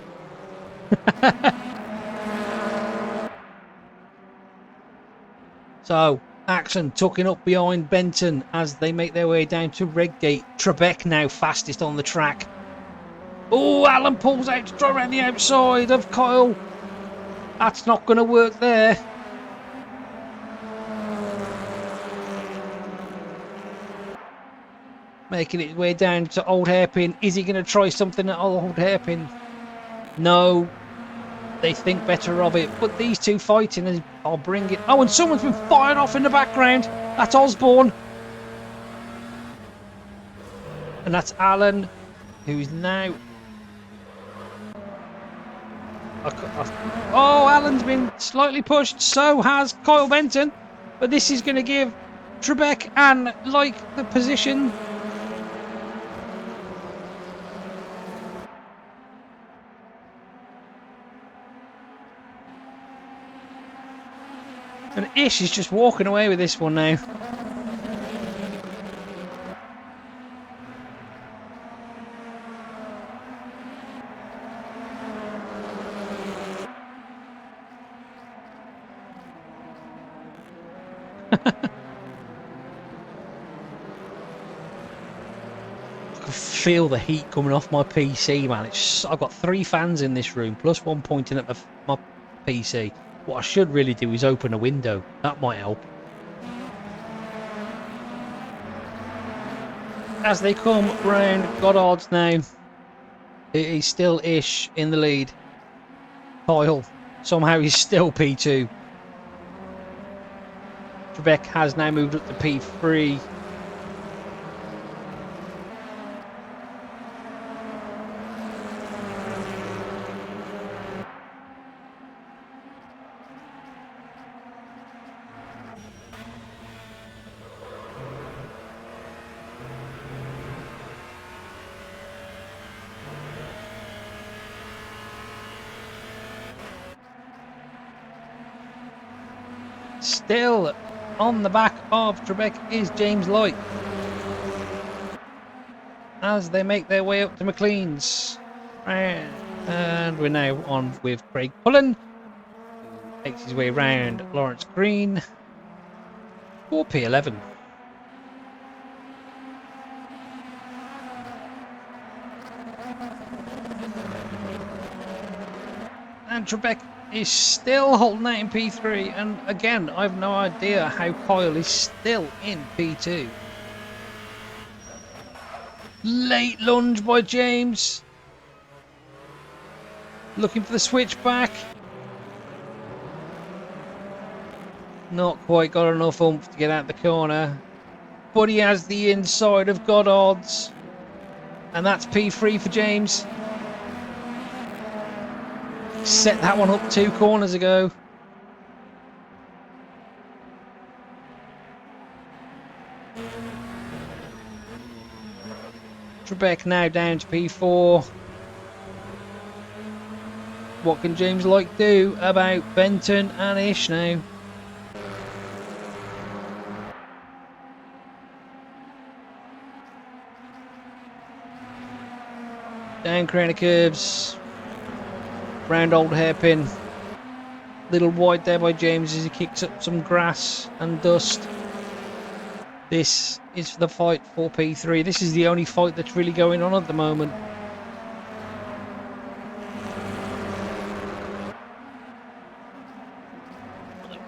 So, Axon tucking up behind Benton as they make their way down to Redgate. Trebek now fastest on the track. Oh, Alan pulls out to try around the outside of Kyle. That's not going to work there. Making its way down to Old Hairpin. Is he going to try something at Old Hairpin? No. They think better of it. But these two fighting, I'll bring it. Oh, and someone's been fired off in the background. That's Osborne. And that's Alan, who's now... Oh, Alan's been slightly pushed. So has Kyle Benton. But this is going to give Trebek and like the position. And Ish is just walking away with this one now. I can feel the heat coming off my PC, man. I've got 3 fans in this room, plus one pointing at my PC. What I should really do is open a window. That might help. As they come round Goddard's now, it is still Ish in the lead. Kyle, somehow he's still P2. Trebek has now moved up to P3. Still on the back of Trebek is James Light as they make their way up to McLean's. And we're now on with Craig Pullen, who makes his way around Lawrence Green for P11. And Trebek is still holding out in P3, and again, I've no idea how Kyle is still in P2. Late lunge by James. Looking for the switchback. Not quite got enough oomph to get out the corner. But he has the inside of Goddard's. And that's P3 for James. Set that one up 2 corners ago. Trebek now down to P4. What can James Light do about Benton and Ish now? Down corner curves. Round Old Hairpin. Little wide there by James as he kicks up some grass and dust. This is for the fight for P3. This is the only fight that's really going on at the moment.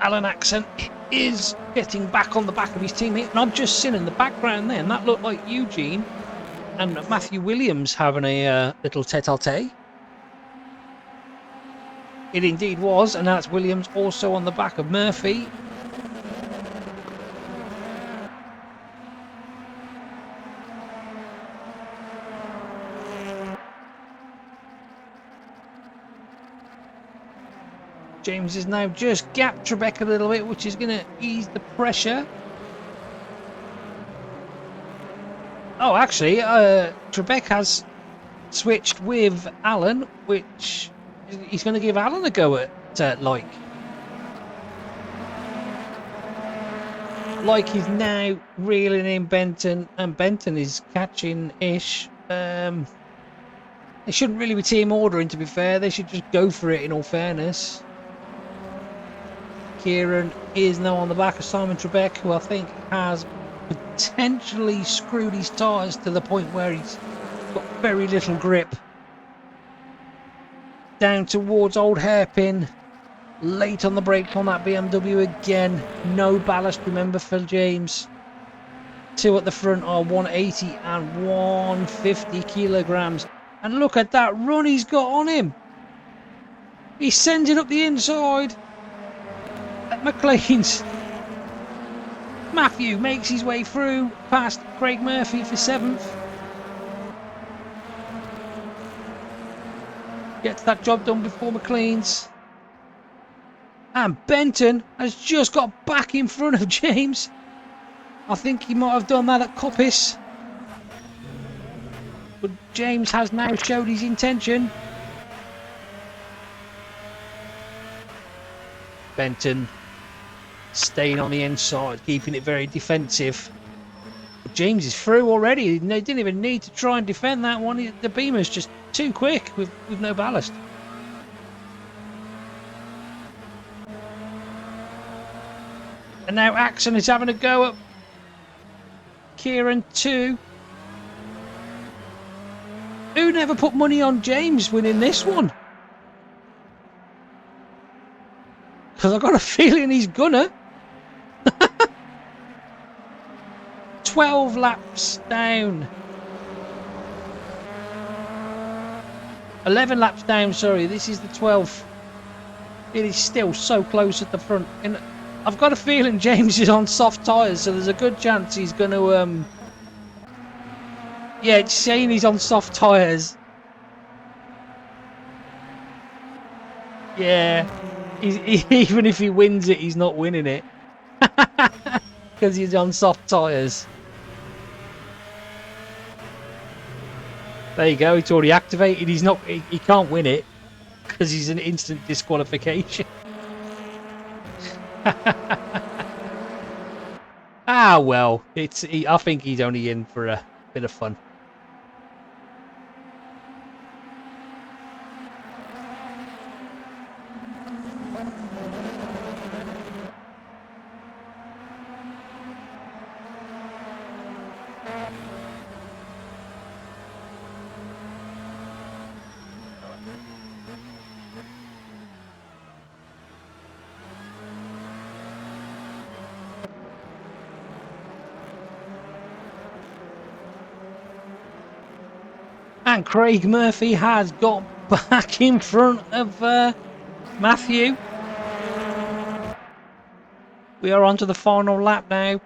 Alan Axon is getting back on the back of his teammate, and I've just seen in the background there, and that looked like Eugene and Matthew Williams having a little tete-a-tete. It indeed was, and that's Williams also on the back of Murphy. James has now just gapped Trebek a little bit, which is going to ease the pressure. Oh, actually, Trebek has switched with Alan, which he's going to give Alan a go at Like. Like is now reeling in Benton, and Benton is catching Ish. They shouldn't really be team ordering, to be fair. They should just go for it, in all fairness. Kieran is now on the back of Simon Trebek, who I think has potentially screwed his tyres to the point where he's got very little grip. Down towards Old Hairpin. Late on the brake on that BMW again. No ballast, remember, for James. Two at the front are 180 and 150 kilograms. And look at that run he's got on him. He sends it up the inside. At McLean's. Matthew makes his way through past Craig Murphy for 7th. Gets that job done before McLean's. And Benton has just got back in front of James. I think he might have done that at Coppice. But James has now showed his intention. Benton staying on the inside, keeping it very defensive. But James is through already. They didn't even need to try and defend that one. The Beamer's just too quick with no ballast. And now Axon is having a go at Kieran too. Who never put money on James winning this one? Because I've got a feeling he's gonna. 12 laps down. 11 laps down, sorry. This is the 12th. It is still so close at the front. And I've got a feeling James is on soft tyres, so there's a good chance he's going to... Yeah, it's saying he's on soft tyres. Yeah. Even if he wins it, he's not winning it. Because he's on soft tyres. There you go, it's already activated. He's not. He can't win it. Because he's an instant disqualification. Ah, well. I think he's only in for a bit of fun. And Craig Murphy has got back in front of Matthew. We are on to the final lap now.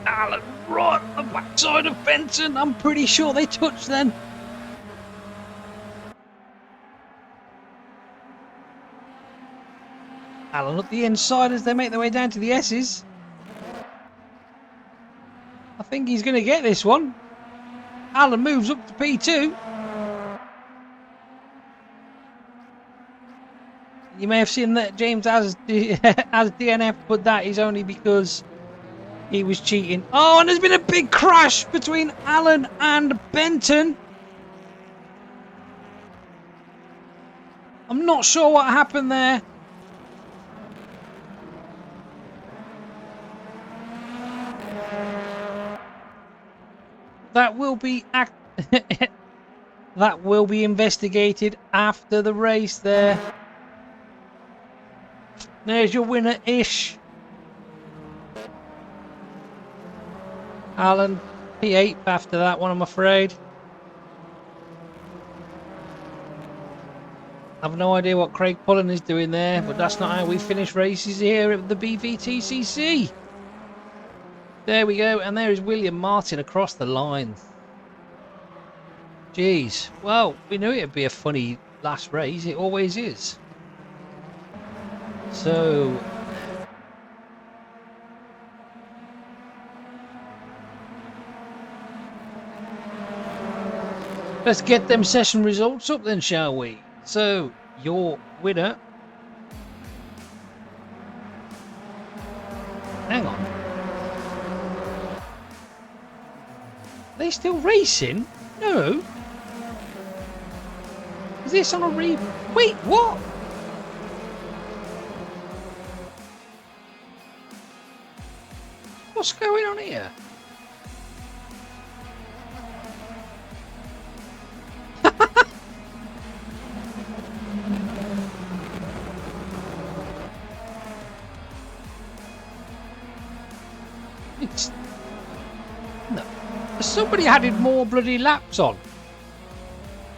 Alan right on the backside of Benton. I'm pretty sure they touched then. Alan up the inside as they make their way down to the S's. I think he's going to get this one. Alan moves up to P2. You may have seen that James has DNF, but that is only because he was cheating. Oh, and there's been a big crash between Alan and Benton. I'm not sure what happened there. That will be that will be investigated after the race there. There's your winner, Ish. Alan, P8 after that one, I'm afraid. I've no idea what Craig Pullen is doing there, but that's not how we finish races here at the Bvtcc. There we go, and there is William Martin across the line. Jeez, well, we knew it'd be a funny last race. It always is. So, let's get them session results up then, shall we? So, your winner. Hang on. Are they still racing? No. Is this on a Wait, what? What's going on here? It's... No. Somebody added more bloody laps on.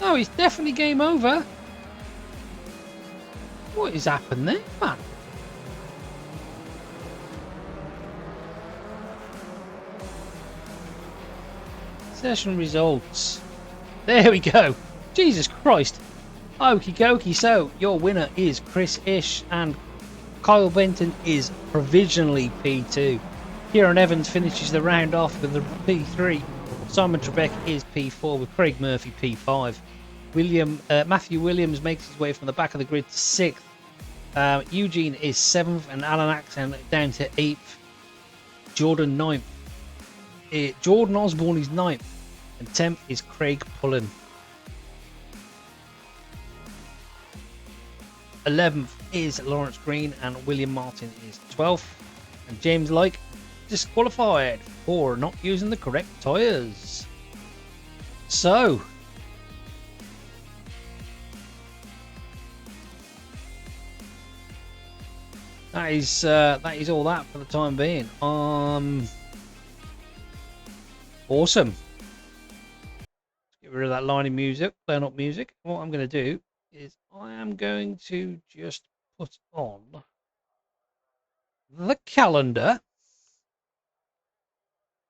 No, it's definitely game over. What has happened there, man? Session results. There we go. Jesus Christ. Okie dokie. So, your winner is Chris Ish and Kyle Benton is provisionally P2. Kieran Evans finishes the round off with the P3. Simon Trebek is P4 with Craig Murphy P5. Matthew Williams makes his way from the back of the grid to 6th. Eugene is 7th and Alan Axon down to 8th. Jordan 9th. Jordan Osborne is 9th and 10th is Craig Pullen. 11th is Lawrence Green and William Martin is 12th. And James Like disqualified for not using the correct tyres. So, that is all that for the time being. Awesome. Let's get rid of that line of music, turn up music. What I'm going to do is I am going to just put on the calendar.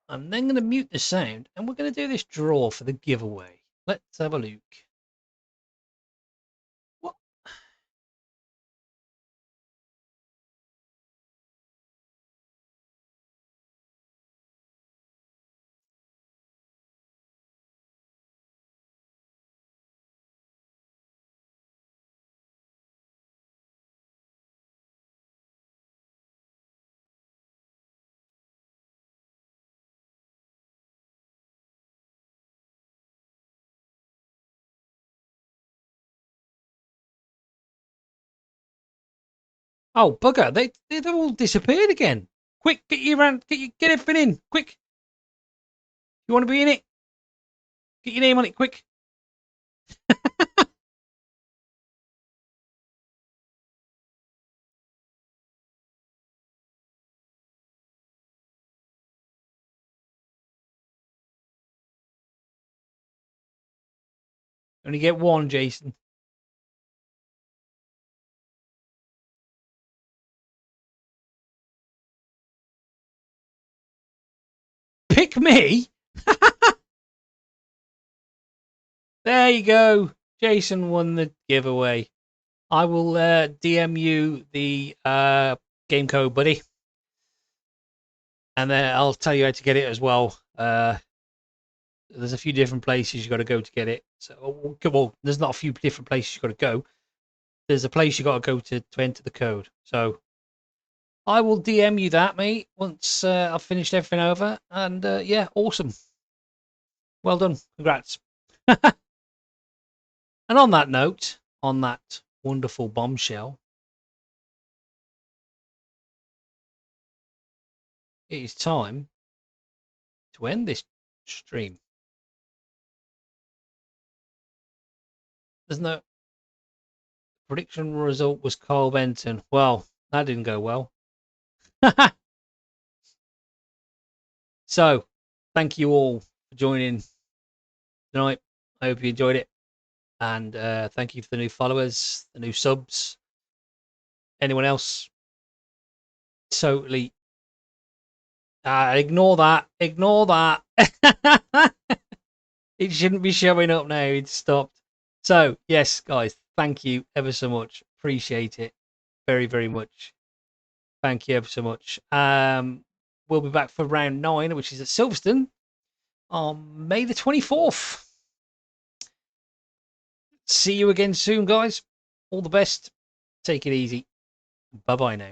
I'm then going to mute the sound and we're going to do this draw for the giveaway. Let's have a look. What? Oh, bugger. They've all disappeared again. Quick, get everything in. Quick. You want to be in it? Get your name on it, quick. Only get one, Jason. Pick me? There you go. Jason won the giveaway. I will DM you the game code, buddy. And then I'll tell you how to get it as well. There's a few different places you got to go to get it. So, well, there's not a few different places you got to go. There's a place you got to go to enter the code. So I will DM you that, mate, once I've finished everything over. And yeah, awesome. Well done. Congrats. And on that note, on that wonderful bombshell, it is time to end this stream. There's no prediction result was Carl Benton. Well, that didn't go well. So, thank you all for joining tonight. I hope you enjoyed it. And thank you for the new followers, the new subs. Anyone else? Totally. Ignore that. Ignore that. It shouldn't be showing up now. It's stopped. So, yes, guys, thank you ever so much. Appreciate it very, very much. Thank you ever so much. We'll be back for round 9, which is at Silverstone on May the 24th. See you again soon, guys. All the best. Take it easy. Bye-bye now.